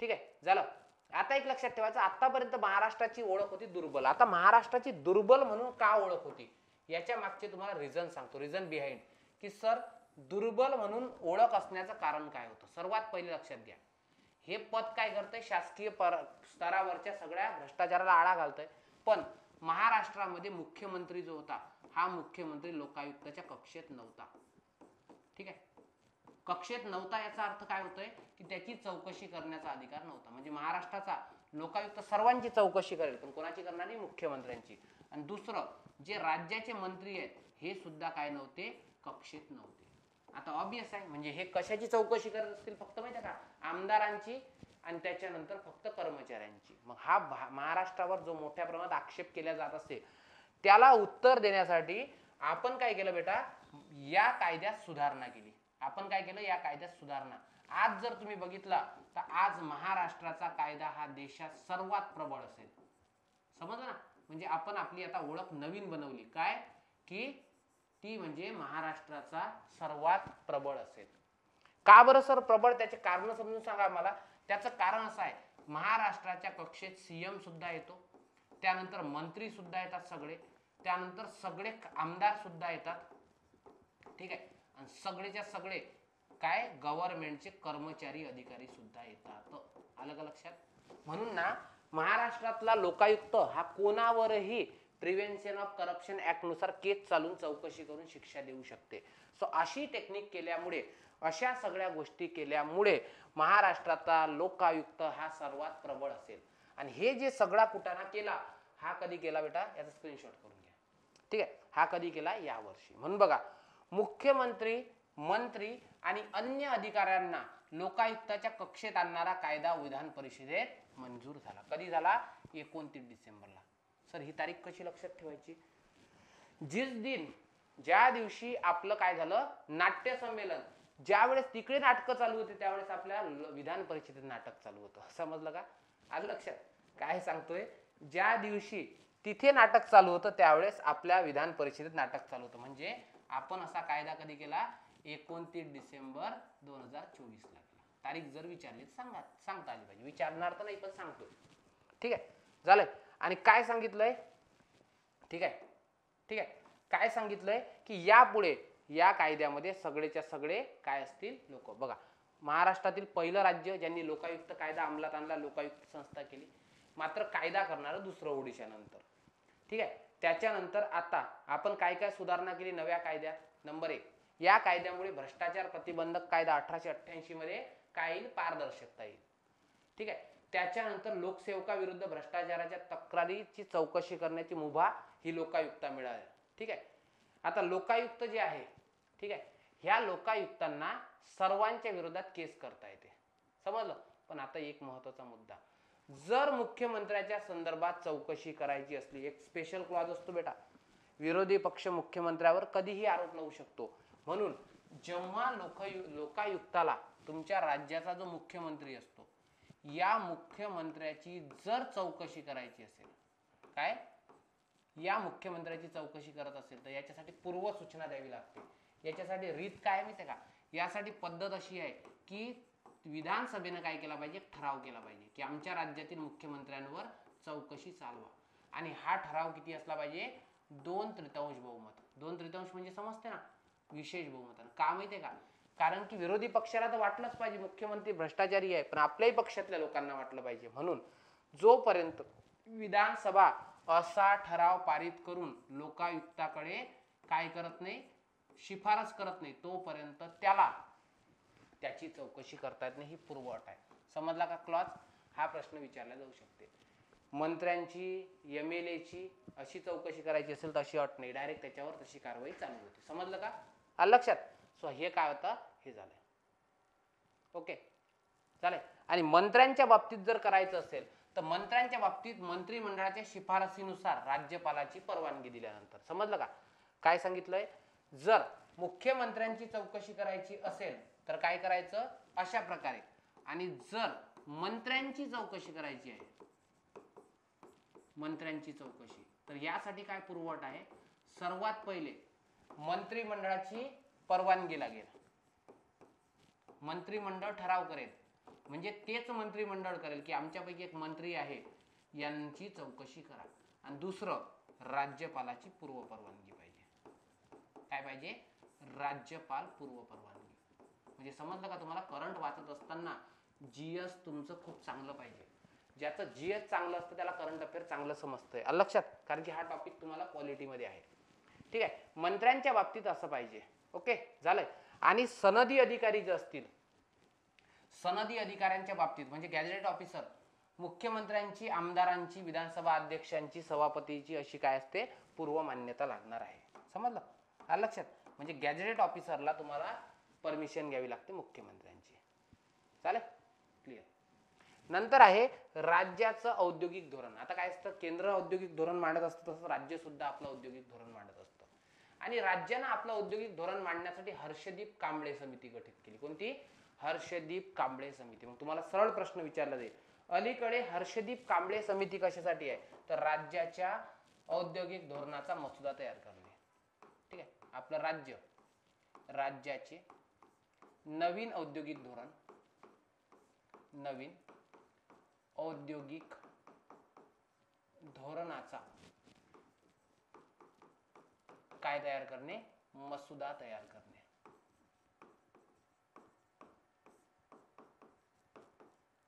ठीक आहे, झालं. आता एक लक्षात ठेवायचं, आतापर्यंत महाराष्ट्राची ओळख होती दुर्बल. आता महाराष्ट्राची दुर्बल म्हणून का ओळख होती याच्या मागचे तुम्हाला रिझन सांगतो, रिझन बिहाइंड, की सर दुर्बल म्हणून ओळख असण्याचं कारण काय होतं. सर्वात पहिले लक्षात घ्या, हे पद काय करतंय? शासकीय स्तरावरच्या सगळ्या भ्रष्टाचाराला आळा घालतंय. पण महाराष्ट्रामध्ये मुख्यमंत्री जो होता, हा मुख्यमंत्री लोकायुक्ताच्या कक्षेत नव्हता. ठीक आहे, कक्षेत नव्हता याचा अर्थ काय होतोय की त्याची चौकशी करण्याचा अधिकार नव्हता. म्हणजे महाराष्ट्राचा लोकायुक्त सर्वांची चौकशी करेल, पण कोणाची करणार नाही? मुख्यमंत्र्यांची. आणि दुसरं, जे राज्याचे मंत्री आहेत हे सुद्धा काय नव्हते? कक्षेत नव्हते. आता ऑब्वियस आहे, म्हणजे हे कशाची चौकशी करत असतील? फक्त माहिती का? आमदारांची आणि त्याच्यानंतर फक्त कर्मचाऱ्यांची. मग हा महाराष्ट्रावर जो मोठ्या प्रमाणात आक्षेप केला जात असते त्याला उत्तर देण्यासाठी आपण काय केलं बेटा? या कायद्यात सुधारणा केली. आपण काय केलं? या कायद्यात सुधारणा. आज जर तुम्ही बघितला तर आज महाराष्ट्राचा कायदा हा देशात सर्वात प्रबळ असेल. समजलं ना? म्हणजे आपण आपली आता ओळख नवीन बनवली, काय की ती म्हणजे महाराष्ट्राचा सर्वात प्रबळ असेल. का बरं सर प्रबळ? त्याचे कारण समजून सांगा मला. त्याचं कारण असं आहे, महाराष्ट्राच्या कक्षेत सीएम सुद्धा येतो, त्यानंतर मंत्री सुद्धा येतात सगळे, त्यानंतर सगळे आमदार सुद्धा येतात. ठीक आहे, आणि सगळेच्या सगळे काय गव्हर्नमेंटचे कर्मचारी अधिकारी सुद्धा येतात. आलं का लक्षात? म्हणून ना महाराष्ट्रातला लोकायुक्त हा कोणावरही प्रिव्हेन्शन ऑफ करप्शन ऍक्ट नुसार केस चालून चौकशी करून शिक्षा देऊ शकते. सो अशी टेक्निक केल्यामुळे, अशा सगळ्या गोष्टी केल्यामुळे महाराष्ट्राचा लोकायुक्त हा सर्वात प्रबळ असेल. आणि हे जे सगळा कुटाणा केला हा कधी केला बेटा? याचा स्क्रीनशॉट करून घ्या. ठीक आहे, हा कधी केला? या वर्षी. म्हणून बघा, मुख्यमंत्री, मंत्री आणि अन्य अधिकाऱ्यांना लोकायुक्ताच्या कक्षेत आणणारा कायदा विधान परिषदेत मंजूर झाला. कधी झाला? 29 डिसेंबरला. सर ही तारीख कशी लक्षात ठेवायची? ज्या दिवशी आपलं काय झालं? नाट्य संमेलन. ज्यावेळेस तिकडे नाटकं चालू होते त्यावेळेस आपल्या विधान परिषदेत नाटक चालू होतं. समजलं का? आलं लक्षात? काय सांगतोय? ज्या दिवशी तिथे नाटक चालू होतं त्यावेळेस आपल्या विधान परिषदेत नाटक चालू होतं. म्हणजे आपण असा कायदा कधी केला? 29 डिसेंबर 2024 ला केला. तारीख जर विचारली तर सांगता आली पाहिजे. विचारणार तर नाही पण सांगतो. ठीक आहे, झालंय. आणि काय सांगितलंय? ठीक आहे, ठीक आहे, काय सांगितलंय की यापुढे या कायद्यामध्ये सगळेच्या सगळे काय असतील? लोक. बघा, महाराष्ट्रातील पहिलं राज्य ज्यांनी लोकायुक्त कायदा अंमलात आणला, लोकायुक्त संस्था केली. मात्र कायदा करणारं दुसरं ओडिशानंतर. ठीक आहे, त्याच्यानंतर आता आपण काय काय सुधारणा केली नव्या कायद्यात? नंबर 1, या कायद्यामुळे भ्रष्टाचार प्रतिबंधक कायदा 1888 मध्ये काय येईल? पारदर्शकता येईल. ठीक आहे, त्याच्यानंतर लोकसेवकाविरुद्ध भ्रष्टाचाराच्या तक्रारीची चौकशी करण्याची मुभा ही लोकायुक्ता मिळाली. ठीक आहे, आता लोकायुक्त जे आहे, ठीक आहे, ह्या लोकायुक्तांना सर्वांच्या विरोधात केस करता येते. समजलं? पण आता एक महत्वाचा मुद्दा, जर मुख्यमंत्र्याच्या संदर्भात चौकशी करायची असली, एक स्पेशल क्लॉज असतो बेटा, विरोधी पक्ष मुख्यमंत्र्यावर कधीही आरोप लावू शकतो. म्हणून जेव्हा लोकायुक्ताला तुमच्या राज्याचा जो मुख्यमंत्री असतो या मुख्यमंत्र्याची जर चौकशी करायची असेल, काय या मुख्यमंत्र्याची चौकशी करत असेल तर याच्यासाठी पूर्व सूचना द्यावी लागते. याच्यासाठी रीत काय माहिती आहे का? यासाठी पद्धत अशी आहे की विधानसभेने काय केला पाहिजे, ठराव केला पाहिजे की आमच्या राज्यातील मुख्यमंत्र्यांवर चौकशी चालवा. आणि हा ठराव किती असला पाहिजे, 2/3 बहुमत. 2/3 म्हणजे समजते ना, विशेष बहुमत. का माहितीये का? कारण की विरोधी पक्षाला तर वाटलंच पाहिजे मुख्यमंत्री भ्रष्टाचारी आहे, पण आपल्याही पक्षातल्या लोकांना वाटलं पाहिजे. म्हणून जोपर्यंत विधानसभा असा ठराव पारित करून लोकायुक्ताकडे काय करत नाही, शिफारस करत नाही, तोपर्यंत त्याला त्याची चौकशी करता येत नाही. ही पूर्वअट आहे. समजला का क्लॉज? हा प्रश्न विचारला जाऊ शकते. मंत्र्यांची, MLA ची अशी चौकशी करायची असेल तर अशी अट नाही, डायरेक्ट त्याच्यावर तशी कारवाई चालू होते. समजलं का? आलं लक्षात? सो हे काय होतं, हे झालं. ओके चालेल. आणि मंत्र्यांच्या बाबतीत जर करायचं असेल तर मंत्र्यांच्या बाबतीत मंत्रिमंडळाच्या शिफारसीनुसार राज्यपालाची परवानगी दिल्यानंतर. समजलं का? काय सांगितलंय, जर मुख्यमंत्र्यांची चौकशी करायची असेल तर काय करायचं, अशा प्रकारे. आणि जर मंत्र्यांची चौकशी करायची आहे, मंत्र्यांची चौकशी, तर यासाठी काय पूर्वअट आहे, सर्वात पहिले मंत्रिमंडळाची परवानगी लागेल. मंत्रिमंडळ ठराव करेल, म्हणजे तेच मंत्रिमंडळ करेल की आमच्यापैकी एक मंत्री आहे यांची चौकशी करा. आणि दुसरं, राज्यपालाची पूर्व परवानगी पाहिजे. काय पाहिजे, राज्यपाल पूर्व परवानगी. म्हणजे समजलं का तुम्हाला? करंट वाचत असताना GS तुमचं खूप चांगलं पाहिजे. ज्याचं GS चांगलं असतं त्याला करंट अफेअर चांगलं समजतंय. लक्षात? कारण की हा टॉपिक तुम्हाला क्वालिटीमध्ये आहे. ठीक आहे. मंत्र्यांच्या बाबतीत असं पाहिजे. ओके झालंय. आणि सनदी अधिकारी जे असतील, सनदी अधिकाऱ्यांच्या बाबतीत म्हणजे गॅझेटेड ऑफिसर, मुख्यमंत्र्यांची, आमदारांची, विधानसभा अध्यक्षांची, सभापतीची अशी काय असते, पूर्व मान्यता लागणार आहे. समजलं? आलं लक्षात? म्हणजे गॅझेटेड ऑफिसरला तुम्हाला परमिशन घ्यावी लागते मुख्यमंत्र्यांची. चालेल? क्लिअर. नंतर आहे राज्याचं औद्योगिक धोरण. आता काय असतं, केंद्र औद्योगिक धोरण मांडत असतं तसं राज्य सुद्धा आपलं औद्योगिक धोरण मांडत असतं. आणि राज्यानं आपलं औद्योगिक धोरण मांडण्यासाठी हर्षदीप कांबळे समिती गठीत केली. कोणती? हर्षदीप कांबळे समिती. मग तुम्हाला सरळ प्रश्न विचारला जाईल, अलीकडे हर्षदीप कांबळे समिती कशासाठी आहे, तर राज्याच्या औद्योगिक धोरणाचा मसुदा तयार करणे. ठीक आहे. आपलं राज्याचे नवीन औद्योगिक धोरण, नवीन औद्योगिक धोरणाचा काय तयार करणे, मसुदा तयार करणे.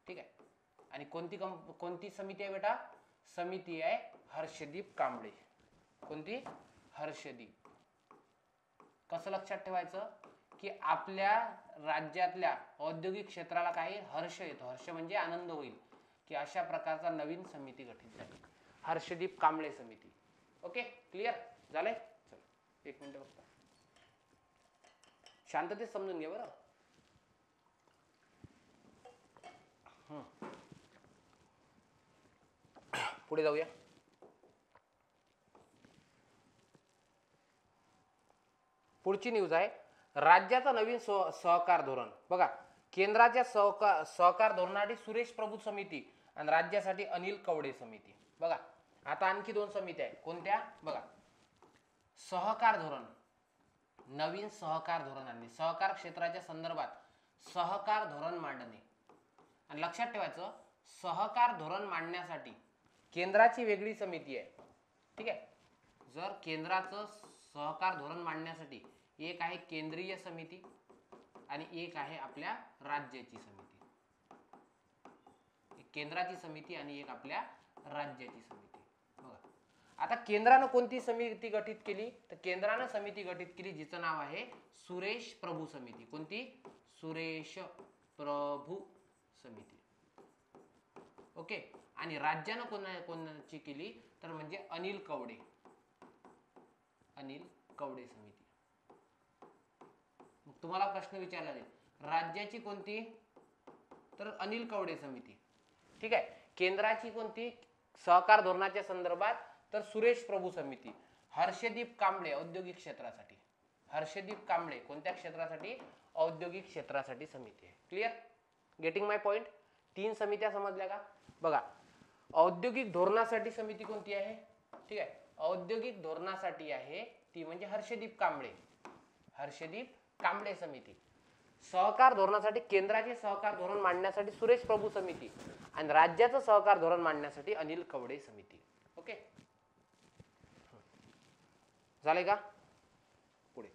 ठीक आहे. आणि कोणती समिती आहे बेटा? समिती आहे हर्षदीप कांबळे. कोणती? हर्षदीप. कसं लक्षात ठेवायचं की आपल्या राज्यातल्या औद्योगिक क्षेत्राला काही हर्ष येतो, हर्ष म्हणजे आनंद होईल की अशा प्रकारचा नवीन समिती गठीत झाली, हर्षदीप कांबळे समिती. ओके क्लिअर झालंय? चल एक मिनिट बघता, शांततेत समजून घ्या बरं. पुढे जाऊया. पुढची न्यूज आहे राज्याचा नवीन सहकार धोरण. बघा, केंद्राच्या सहकार धोरणासाठी सुरेश प्रभू समिती आणि राज्यासाठी अनिल कवडे समिती. बघा आता आणखी दोन समित्या आहेत. कोणत्या? बघा, सहकार धोरण, नवीन सहकार धोरण आणणे, सहकार क्षेत्राच्या संदर्भात सहकार धोरण मांडणे. आणि लक्षात ठेवायचं, सहकार धोरण मांडण्यासाठी केंद्राची वेगळी समिती आहे. ठीक आहे. जर केंद्राचं सहकार धोरण मांडण्यासाठी एक आहे केंद्रीय समिती आणि एक आहे आपल्या राज्याची समिती. एक केंद्राची समिती आणि एक आपल्या राज्याची समिती. बघा आता केंद्रानं कोणती समिती गठीत केली, तर केंद्रानं समिती गठीत केली जिचं नाव आहे सुरेश प्रभू समिती. कोणती? सुरेश प्रभू समिती. ओके. आणि राज्यानं कोणाची केली, तर म्हणजे अनिल कवडे समिती. मग तुम्हाला प्रश्न विचारला जाईल, राज्याची कोणती, तर अनिल कवडे समिती. ठीक आहे. केंद्राची कोणती, सहकार धोरणाच्या संदर्भात, तर सुरेश प्रभू समिती. हर्षदीप कांबळे औद्योगिक क्षेत्रासाठी, हर्षदीप कांबळे कोणत्या क्षेत्रासाठी? औद्योगिक क्षेत्रासाठी समिती आहे. क्लिअर? गेटिंग माय पॉइंट? 3 समित्या समजल्या का? बघा, औद्योगिक धोरणासाठी समिती कोणती आहे? ठीक आहे, औद्योगिक धोरणासाठी आहे ती म्हणजे हर्षदीप कांबळे, हर्षदीप कांबळे समिती. सहकार धोरणासाठी केंद्राचे सहकार धोरण मांडण्यासाठी सुरेश प्रभू समिती आणि राज्याचं सहकार धोरण मांडण्यासाठी अनिल कवडे समिती. ओके, झाले का? पुढे,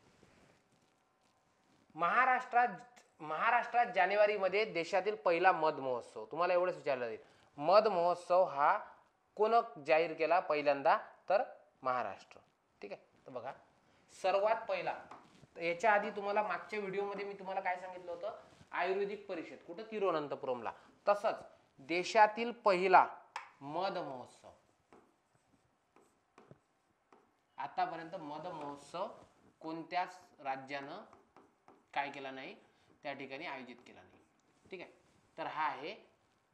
महाराष्ट्रात जानेवारीमध्ये देशातील पहिला मध महोत्सव. तुम्हाला एवढंच विचारलं जाईल, मध महोत्सव हा कोण जाहीर केला पहिल्यांदा? तर महाराष्ट्र. ठीक आहे, तर बघा सर्वात पहिला, याच्या आधी तुम्हाला मागच्या व्हिडिओमध्ये मी तुम्हाला काय सांगितलं होतं? आयुर्वेदिक परिषद कुठं? तिरुवनंतपुरमला. तसंच देशातील पहिला मध महोत्सव, आतापर्यंत मध महोत्सव कोणत्याच राज्यानं काय केला नाही, त्या ठिकाणी आयोजित केला नाही. ठीक आहे, तर हा आहे,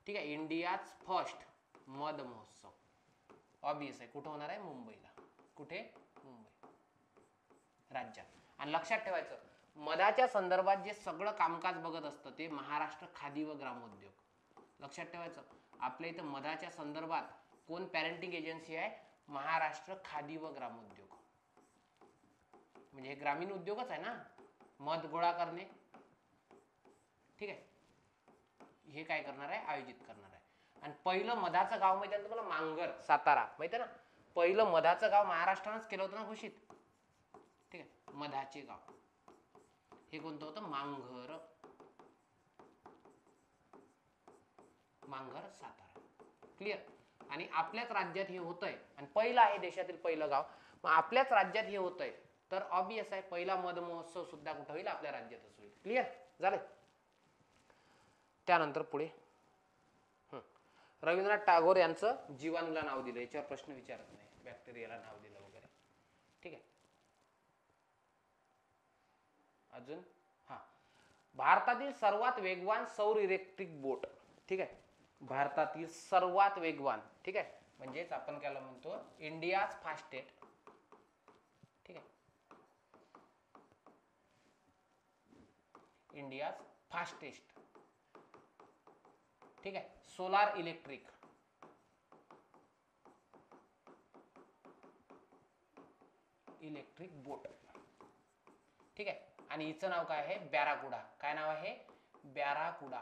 ठीक आहे, इंडियाज फर्स्ट मध महोत्सव. ऑब्वियस आहे, कुठं होणार आहे? मुंबईला. कुठे? मुंबई राज्यात. आणि लक्षात ठेवायचं, मधाच्या संदर्भात जे सगळं कामकाज बघत असतं ते महाराष्ट्र खादी व ग्रामोद्योग. लक्षात ठेवायचं, आपल्या इथं मधाच्या संदर्भात कोण पॅरेंटिंग एजन्सी आहे? महाराष्ट्र खादी व ग्रामोद्योग. म्हणजे हे ग्रामीण उद्योगच आहे ना, मध गोळा करणे. ठीक आहे, हे काय करणार आहे? आयोजित करणार आहे. आणि पहिलं मधाचं गाव माहिती आहे तुम्हाला? मांगर, सातारा. माहिती आहे ना, पहिलं मधाचं गाव महाराष्ट्रानंच केलं होतं ना घोषित. ठीक आहे, मधाचे गाव हे कोणतं होतं? मांगर, मांगर सातारा. क्लिअर? आणि आपल्याच राज्यात हे होतंय आणि पहिलं आहे देशातील पहिलं गाव. मग आपल्याच राज्यात हे होतंय तर ऑब्वियस आहे पहिला मध महोत्सव सुद्धा कुठं होईल? आपल्या राज्यातच होईल. क्लिअर झालं? त्यानंतर पुढे रवींद्रनाथ टागोर यांचं जीवाणूला नाव दिलं. याच्यावर प्रश्न विचारत नाही, बॅक्टेरियाला नाव दिलं वगैरे. ठीक आहे, अजून भारतातील सर्वात वेगवान सौर इलेक्ट्रिक बोट. ठीक आहे, भारतातील सर्वात वेगवान. ठीक आहे, म्हणजेच आपण त्याला म्हणतो इंडियाज फास्टेस्ट. ठीक आहे, इंडियाज फास्टेस्ट. ठीक आहे, सोलार इलेक्ट्रिक बोट. ठीक आहे, आणि हिचं नाव काय आहे? बॅराकुडा. काय नाव आहे? बॅराकुडा.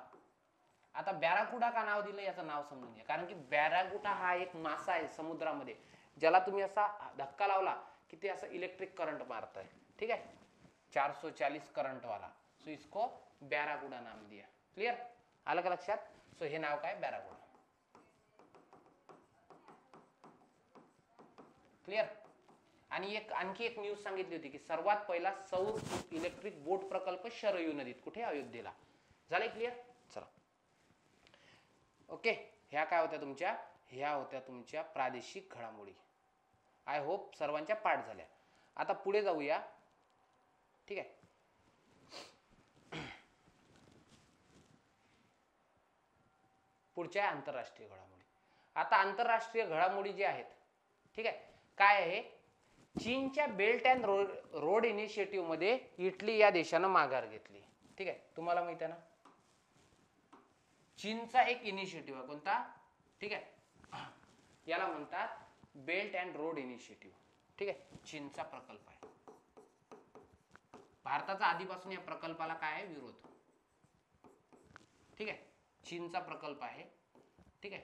आता बॅराकुडा का नाव दिलं याचं नाव समजून घ्या. कारण की बॅराकुडा हा एक मासा आहे समुद्रामध्ये, ज्याला तुम्ही असा धक्का लावला की ते असं इलेक्ट्रिक करंट मारत आहे. ठीक आहे, 440 करंट वाला. सो इसको बॅराकुडा नाम दिया. क्लियर? आलं का लक्षात? सो हे नाव काय? बॅराकुडा. क्लियर? आणि आणखी एक न्यूज सांगितली होती की सर्वात पहिला सौर इलेक्ट्रिक बोट प्रकल्प शरयू नदीत. कुठे? अयोध्येला. झाले? क्लियर? चला, ओके. ह्या काय होत्या तुमच्या? ह्या होत्या तुमच्या प्रादेशिक घडामोडी. आय होप सर्वांच्या पाठ झाल्या. आता पुढे जाऊया. ठीक आहे, पुढच्या आंतरराष्ट्रीय घडामोडी. आता आंतरराष्ट्रीय घडामोडी जे आहेत, ठीक आहे, काय आहे? चीनच्या बेल्ट अँड रोड इनिशिएटिव्ह मध्ये इटली या देशानं माघार घेतली. ठीक आहे, तुम्हाला माहिती आहे ना, चीनचा एक इनिशिएटिव्ह आहे. कोणता? ठीक आहे, याला म्हणतात बेल्ट अँड रोड इनिशिएटिव्ह. ठीक आहे, चीनचा प्रकल्प आहे. भारताचा आधीपासून या प्रकल्पाला काय आहे? विरोध. ठीक आहे, चीनचा प्रकल्प आहे. ठीक आहे,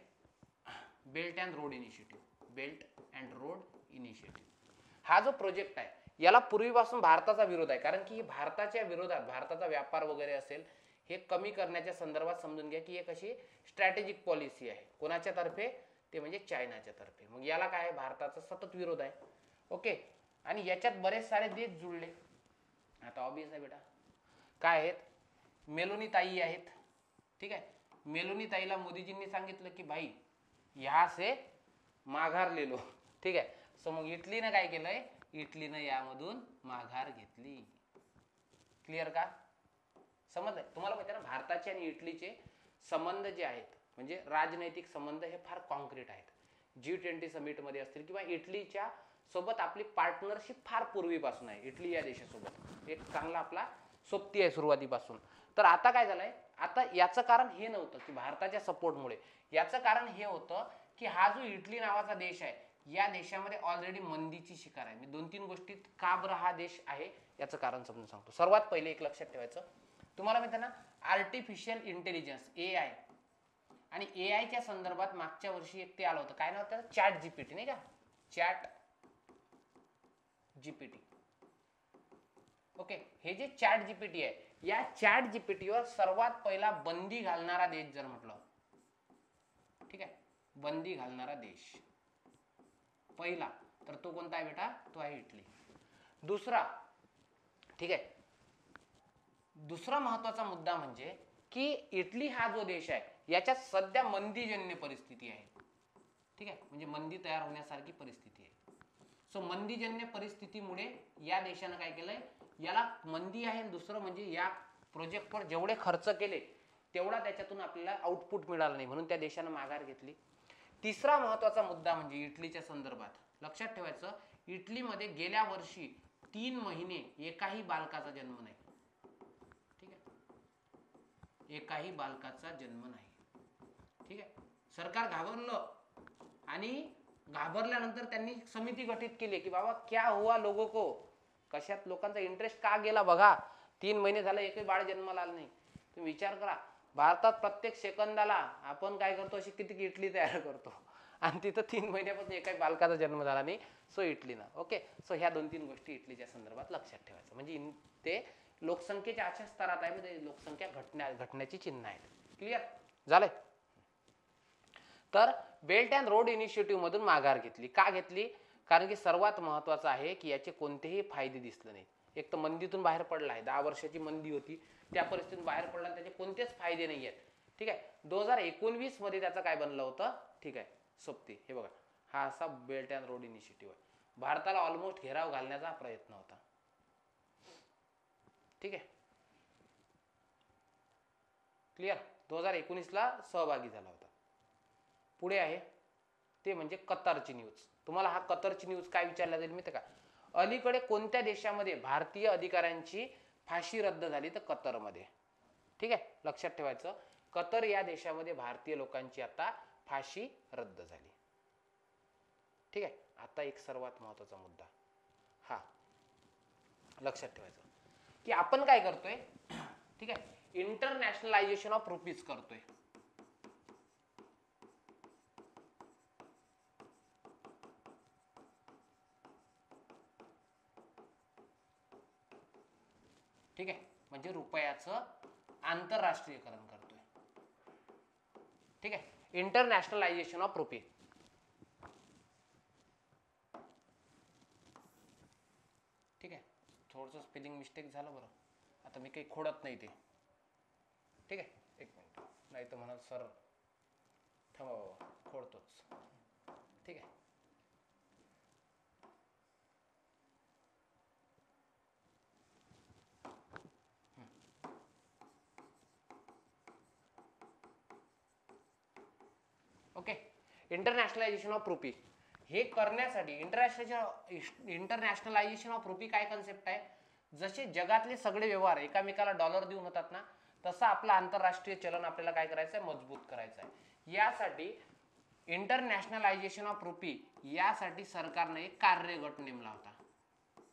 belt and road initiative. Belt and road initiative हा जो प्रोजेक्ट आहे याला पूर्वीपासून भारताचा विरोध आहे. कारण की भारताच्या विरोधात भारताचा व्यापार वगैरे असेल हे कमी करण्याच्या संदर्भात समजून घ्या की एक अशी स्ट्रॅटेजिक पॉलिसी आहे. कोणाच्या तर्फे? ते म्हणजे चायनाच्या तर्फे. मग याला काय आहे? भारताचा सतत विरोध आहे. ओके, आणि याच्यात बरेच सारे देश जुळले. आता ऑब्वियस आहे बेटा, काय आहेत? मेलोनी ताई आहेत. ठीक आहे, मेलोनी ताईला मोदीजींनी सांगितलं की भाई यहाँ से माघार ले लो. ठीक आहे, सो मग इटलीनं काय केलंय? इटलीनं यामधून माघार घेतली. क्लिअर का? समजलंय? तुम्हाला माहिती आहे ना, भारताचे आणि इटलीचे संबंध जे आहेत म्हणजे राजनैतिक संबंध हे फार कॉन्क्रीट आहेत. G20 समिट मध्ये असतील किंवा इटलीच्या सोबत आपली पार्टनरशिप फार पूर्वीपासून आहे इटली या देशासोबत, एक चांगला आपला सोबती आहे सुरुवातीपासून. तर आता काय झालंय, आता याचं कारण हे नव्हतं की भारताच्या सपोर्टमुळे, याचं कारण हे होतं की हा जो इटली नावाचा देश आहे या देशामध्ये ऑलरेडी मंदीची शिकार आहे. मी 2-3 गोष्टीत का बरं हा देश आहे याचं कारण समजून सांगतो. सर्वात पहिले एक लक्षात ठेवायचं, तुम्हाला माहिती आहे ना आर्टिफिशियल इंटेलिजन्स AI, आणि AIच्या संदर्भात मागच्या वर्षी एक ते आलं होतं, काय नाव त्याचं, चॅट जीपीटी नाही का, चॅट जीपीटी. ओके, हे जे चॅट जीपीटी आहे या चॅट जीपीटीवर सर्वात पहिला बंदी घालणारा देश जर म्हटलं, ठीक आहे, बंदी घालणारा देश पहिला तर तो कोणता आहे बेटा, तो आहे इटली. दुसरा, ठीक आहे, दुसरा महत्वाचा मुद्दा म्हणजे की इटली हा जो देश आहे याच्यात सध्या मंदीजन्य परिस्थिती आहे. ठीक आहे, म्हणजे मंदी तयार होण्यासारखी परिस्थिती आहे. सो मंदीजन्य परिस्थितीमुळे या देशानं काय केलंय, याला मंदी आहे, दुसरं म्हणजे या प्रोजेक्टवर जेवढे खर्च केले तेवढा त्याच्यातून आपल्याला आउटपुट मिळालं नाही, म्हणून त्या देशानं माघार घेतली. तिसरा महत्वाचा मुद्दा म्हणजे इटलीच्या संदर्भात लक्षात ठेवायचं, इटलीमध्ये गेल्या वर्षी 3 महिने एकाही बालकाचा जन्म नाही. ठीक आहे, एकाही बालकाचा जन्म नाही. ठीक आहे, सरकार घाबरलं आणि घाबरल्यानंतर त्यांनी समिती गठीत केली की बाबा क्या हुआ लोगों को, कशात लोकांचा इंटरेस्ट का गेला बघा, 3 महिने झाले एकही बाळ जन्माला आलं नाही. तुम्ही विचार करा, भारतात प्रत्येक सेकंदाला आपण काय करतो, अशी किती इटली तयार करतो आणि तिथं 3 महिन्यापासून एकाही बालकाचा जन्म झाला नाही. सो इटलीनं, ओके, सो ह्या 2-3 गोष्टी इटलीच्या संदर्भात लक्षात ठेवायचं, म्हणजे ते लोकसंख्येच्या अशा स्तरात आहे म्हणजे लोकसंख्या घटण्याची चिन्ह आहेत. क्लिअर झालंय. तर बेल्ट अँड रोड इनिशिएटिव्ह मधून माघार घेतली. का घेतली, कारण की सर्वात महत्वाचं आहे की याचे कोणतेही फायदे दिसले नाहीत. एक तर मंदीतून बाहेर पडला आहे, 10 वर्षाची मंदी होती त्या परिस्थितीतून बाहेर पडला, त्याचे कोणतेच फायदे नाही आहेत. ठीक आहे, 2019 मध्ये त्याचं काय बनलं होतं, ठीक आहे, सोबती, हे बघा, हा असा बेल्ट अँड रोड इनिशिएटिव्ह आहे. भारताला ऑलमोस्ट घेराव घालण्याचा प्रयत्न होता. ठीक आहे, क्लिअर, 2019 ला सहभागी झाला होता. पुढे आहे ते म्हणजे कतारची न्यूज. तुम्हाला हा कतारची न्यूज काय विचारला जाईल माहिती का, अलीकडे कोणत्या देशामध्ये भारतीय अधिकाऱ्यांची फाशी रद्द झाली, तर कतारमध्ये. ठीक आहे, लक्षात ठेवायचं, कतर या देशामध्ये भारतीय लोकांची आता फाशी रद्द झाली. ठीक आहे, आता एक सर्वात महत्वाचा मुद्दा हा लक्षात ठेवायचा की आपण काय करतोय, ठीक आहे, इंटरनॅशनलायझेशन ऑफ रुपीज करतोय. ठीक आहे, म्हणजे रुपयाचं आंतरराष्ट्रीयकरण करतोय. ठीक आहे, इंटरनॅशनलायझेशन ऑफ रुपी. ठीक आहे, थोडंसं स्पेलिंग मिस्टेक झालं बरं, आता मी काही खोडत नाही ते. ठीक आहे, एक मिनिट, नाही तर म्हणा सर थांबा खोडतोच. ठीक आहे, ओके, इंटरनॅशनलायझेशन ऑफ रुपी हे करण्यासाठी इंटरनॅशनलायझेशन ऑफ रुपी काय कन्सेप्ट आहे, जसे जगातले सगळे व्यवहार एकामेकाला डॉलर देऊन होतात ना, तसं आपलं आंतरराष्ट्रीय चलन आपल्याला काय करायचं आहे, मजबूत करायचं आहे. यासाठी इंटरनॅशनलायझेशन ऑफ रुपी यासाठी सरकारने एक कार्यगट नेमला होता.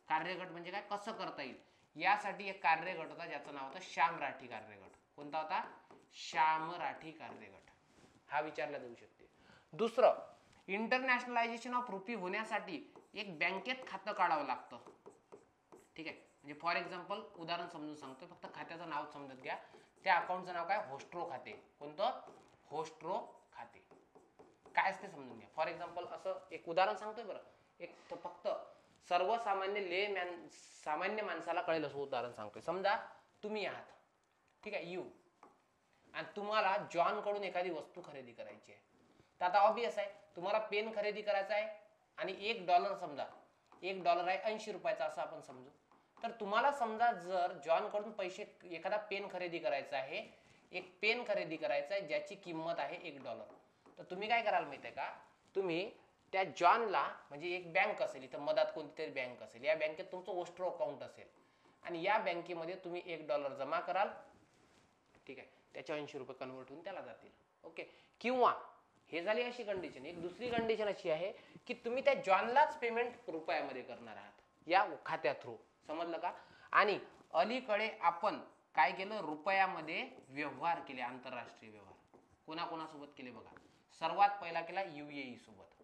कार्यगट म्हणजे काय, कसं करता येईल यासाठी एक कार्यगट होता ज्याचं नाव होतं श्यामराठी कार्यगट. कोणता होता, श्यामराठी कार्यगट. हा विचारला जाऊ शकते. दुसरं, इंटरनॅशनलायझेशन ऑफ रुपी होण्यासाठी एक बँकेत खातं काढावं लागतं. ठीक आहे, म्हणजे फॉर एक्झाम्पल उदाहरण समजून सांगतो, फक्त खात्याचं नाव समजत घ्या. त्या अकाउंटचं नाव काय, होस्ट्रो खाते. कोणतं, होस्ट्रो खाते. काय असते समजून घ्या. फॉर एक्झाम्पल असं एक उदाहरण सांगतोय बरं, एक फक्त सर्वसामान्य सामान्य माणसाला कळेल असं उदाहरण सांगतोय. समजा तुम्ही आहात, ठीक आहे, यू, आणि तुम्हाला जॉन कडून एखादी वस्तू खरेदी करायची आहे. तर आता ऑब्वियस आहे, तुम्हाला पेन खरेदी करायचा आहे आणि $1 समजा, $1 आहे 80 रुपयाचा असं आपण समजू. तर तुम्हाला समजा जर जॉन कडून पैसे, एखादा पेन खरेदी करायचा आहे, एक पेन खरेदी करायचा आहे ज्याची किंमत आहे $1, तर तुम्ही काय कराल माहिती आहे का, तुम्ही त्या जॉनला म्हणजे एक बँक असेल, इथं मधात कोणती तरी बँक असेल, या बँकेत तुमचं ओस्ट्रो अकाउंट असेल आणि या बँकेमध्ये तुम्ही $1 जमा कराल, ठीक आहे, त्याचे 80 रुपये कन्वर्ट होऊन त्याला जातील. ओके. किंवा हे झाली अशी कंडिशन. एक दुसरी कंडिशन अशी आहे की तुम्ही त्या जॉनलाच पेमेंट रुपयामध्ये करणार आहात या खात्या थ्रू. समजलं का? आणि अलीकडे आपण काय केलं, रुपयामध्ये व्यवहार केले, आंतरराष्ट्रीय व्यवहार. कोणाकोणासोबत केले बघा. सर्वात पहिला केला UAE सोबत,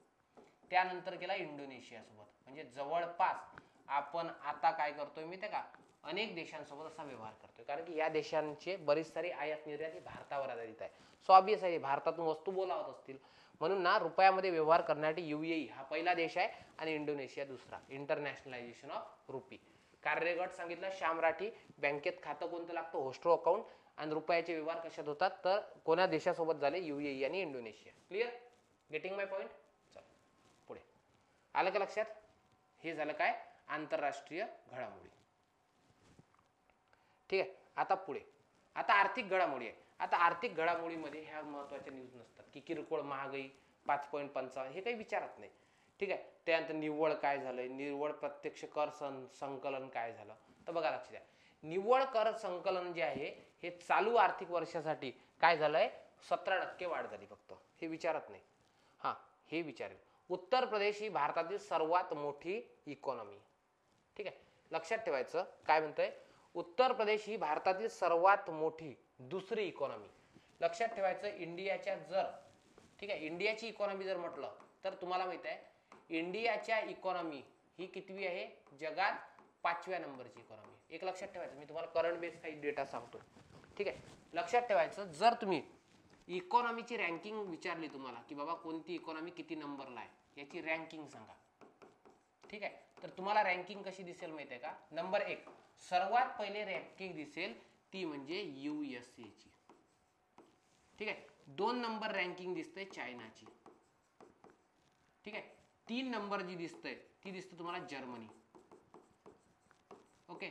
त्यानंतर केला इंडोनेशिया सोबत. म्हणजे जवळपास आपण आता काय करतोय माहिती का, अनेक देशांसोबत असा व्यवहार करतोय, कारण की या देशांचे बरीच सारी आयात निर्यात ही भारतावर आधारित आहे. सो ऑब्वियस आहे भारतातून वस्तू बोलावत असतील, म्हणून ना रुपयामध्ये व्यवहार करण्यासाठी UAE हा पहिला देश आहे आणि इंडोनेशिया दुसरा. Internationalisation of rupee. कार्यगट सांगितलं श्याम राठी. बँकेत खातं कोणतं लागतं, होस्ट्रो अकाउंट. आणि रुपयाचे व्यवहार कशात होतात तर कोणा देशासोबत झाले, UAE आणि इंडोनेशिया. क्लिअर? गेटिंग माय पॉइंट? चल पुढे आलं का लक्षात? हे झालं काय, आंतरराष्ट्रीय घडामोडी. ठीक आहे. आता पुढे, आता आर्थिक घडामोडी आहे. आता आर्थिक घडामोडीमध्ये ह्या महत्वाच्या न्यूज नसतात की किरकोळ महागाई 5.55 हे काही विचारत नाही. ठीक आहे. त्यानंतर निव्वळ काय झालंय, निव्वळ प्रत्यक्ष कर संकलन काय झालं. तर बघा लक्ष द्या, निव्वळ कर संकलन जे आहे हे चालू आर्थिक वर्षासाठी काय झालंय, 17% वाढ झाली फक्त. हे विचारत नाही. हा, हे विचारेल. उत्तर प्रदेश ही भारतातील सर्वात मोठी इकॉनॉमी. ठीक आहे, लक्षात ठेवायचं. काय म्हणतंय, उत्तर प्रदेश ही भारतातील सर्वात मोठी दुसरी इकॉनॉमी. लक्षात ठेवायचं, इंडियाच्या जर, ठीक आहे, इंडियाची इकॉनॉमी जर म्हटलं तर तुम्हाला माहित आहे इंडियाच्या इकॉनॉमी ही कितवी आहे, जगात 5व्या नंबरची इकॉनॉमी. एक लक्षात ठेवायचं, मी तुम्हाला करंट बेस काही डेटा सांगतो. ठीक आहे, लक्षात ठेवायचं, जर तुम्ही इकॉनॉमीची रँकिंग विचारली तुम्हाला की बाबा कोणती इकॉनॉमी किती नंबरला आहे, याची रँकिंग सांगा. ठीक आहे, तर तुम्हाला रँकिंग कशी दिसेल माहिती आहे का, नंबर 1 सर्वात पहिले रँकिंग दिसेल ती म्हणजे USA ची. ठीक आहे, 2 नंबर रँकिंग दिसते चायनाची. ठीक आहे, 3 नंबर जी दिसते ती दिसते तुम्हाला जर्मनी. ओके,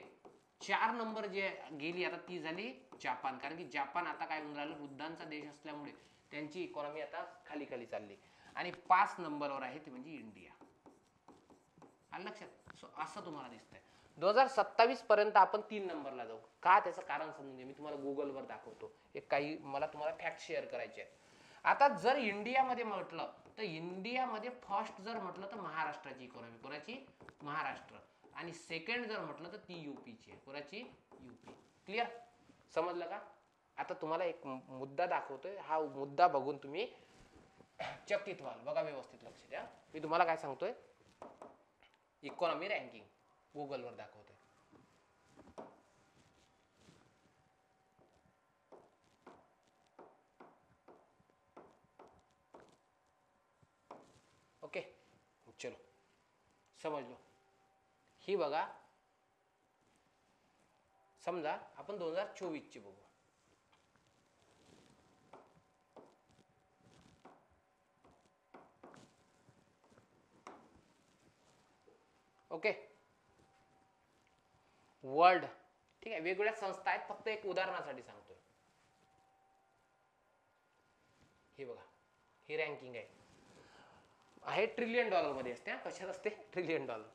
4 नंबर जे गेली आता ती झाली जापान, कारण की जापान आता काय होऊन राहिलं, बुद्धांचा देश असल्यामुळे त्यांची इकॉनॉमी आता खाली खाली चालली. आणि 5 नंबरवर आहे ती म्हणजे इंडिया. आलं लक्षात? सो असं तुम्हाला दिसतंय. 2027 पर्यंत आपण 3 नंबरला जाऊ का, त्याचं कारण समजून घे, मी तुम्हाला गुगलवर दाखवतो. एक काही मला तुम्हाला फॅक्ट शेअर करायचे आहेत. आता जर इंडियामध्ये म्हटलं तर इंडियामध्ये फर्स्ट जर म्हटलं तर महाराष्ट्राची इकॉनॉमी. कोणाची? महाराष्ट्र. आणि सेकंड जर म्हटलं तर ती UPची आहे. कोणाची? UP. क्लिअर? समजलं का? आता तुम्हाला एक मुद्दा दाखवतोय, हा मुद्दा बघून तुम्ही चकित व्हाल. बघा व्यवस्थित लक्ष द्या. मी तुम्हाला काय सांगतोय, इकॉनॉमी रँकिंग गुगलवर दाखवतोय. ओके, चलो समजलो. ही बघा, समजा आपण 2024 ची बघू. Okay, world. ठीक आहे, वेगवेगळ्या संस्था आहेत, फक्त एक उदाहरणासाठी सांगतोय. हे बघा, ही रँकिंग आहे ट्रिलियन डॉलर मध्ये असते. कशात असते? Trillion dollar.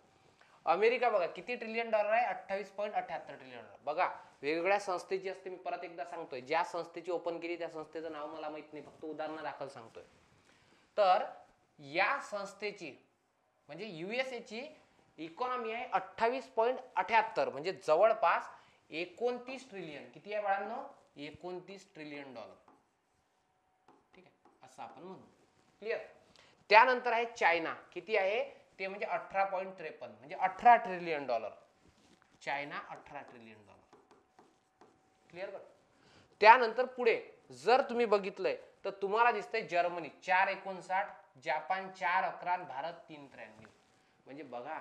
अमेरिका बघा किती ट्रिलियन डॉलर आहे, 28.78 ट्रिलियन डॉलर. बघा वेगवेगळ्या संस्थेची असते. मी परत एकदा सांगतोय, ज्या संस्थेची ओपन केली त्या संस्थेचं नाव मला माहित नाही, फक्त उदाहरण दाखल सांगतोय. तर या संस्थेची म्हणजे USA ची इकॉनॉमी आहे 28.78, म्हणजे जवळपास 29 ट्रिलियन. किती आहे बाळांनो? 29 ट्रिलियन डॉलर. ठीक आहे, असं आपण म्हणू. क्लिअर? त्यानंतर आहे चायना. किती आहे ते? म्हणजे 18.53, म्हणजे 18 trillion dollar. China 18 trillion dollar. Clear? त्यानंतर पुढे जर तुम्ही बघितलंय तर तुम्हाला दिसतंय जर्मनी 4.59, जापान 4.11, भारत 3.93. म्हणजे बघा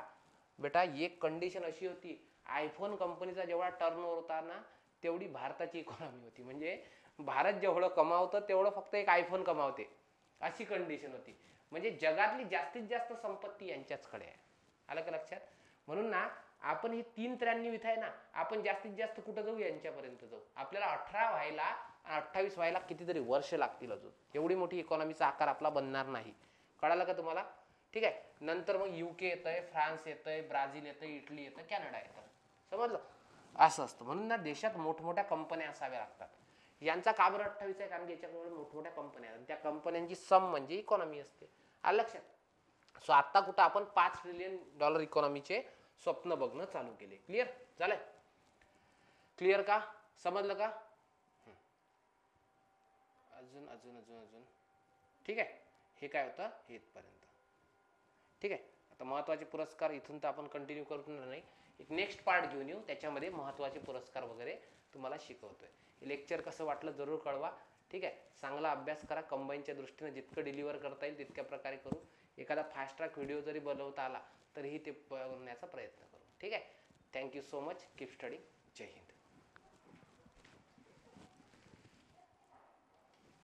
बेटा, एक कंडिशन अशी होती, आयफोन कंपनीचा जेवढा टर्नओव्हर होता ना तेवढी भारताची इकॉनॉमी होती. म्हणजे भारत जेवढं कमावतं तेवढं फक्त एक आयफोन कमावते, अशी कंडिशन होती. म्हणजे जगातली जास्तीत जास्त संपत्ती यांच्याचकडे आहे. आलं का लक्षात? म्हणून ना आपण ही 3.93 इथं आहे ना, आपण जास्तीत जास्त कुठं जाऊ? यांच्यापर्यंत जाऊ. आपल्याला 18 व्हायला 28 व्हायला कितीतरी वर्ष लागतील अजून. एवढी मोठी इकॉनॉमीचा आकार आपला बनणार नाही. कळालं का तुम्हाला? ठीक आहे. नंतर मग UK येतंय, फ्रान्स येतंय, ब्राझील येतंय, इटली येतं, कॅनडा येतं. समजलं. असं असतं. म्हणून ना देशात मोठमोठ्या कंपन्या असाव्या लागतात. यांचा का बरं 28 आहे, कारण की याच्याकडे मोठमोठ्या कंपन्या आहेत. त्या कंपन्यांची सम म्हणजे इकॉनॉमी असते. आलं लक्षात. सो आता कुठं आपण $5 ट्रिलियन इकॉनॉमीचे स्वप्न बघणं चालू केले. क्लिअर झालंय. क्लिअर का, समजलं का? अजून अजून अजून अजून ठीक आहे. हे काय होतं, हे इथपर्यंत. ठीक आहे. आता महत्त्वाचे पुरस्कार इथून तर आपण कंटिन्यू करणार नाही. एक नेक्स्ट पार्ट घेऊन येऊ, त्याच्यामध्ये महत्त्वाचे पुरस्कार वगैरे तुम्हाला शिकवतोय. हे लेक्चर कसं वाटलं जरूर कळवा. ठीक आहे. चांगला अभ्यास करा. कंबाईनच्या दृष्टीने जितकं डिलिव्हर करता येईल तितक्या प्रकारे करू. एखादा फास्ट ट्रॅक व्हिडिओ जरी बनवता आला तरीही ते बनवण्याचा प्रयत्न करू. ठीक आहे. Thank you so much. Keep study. जय हिंद.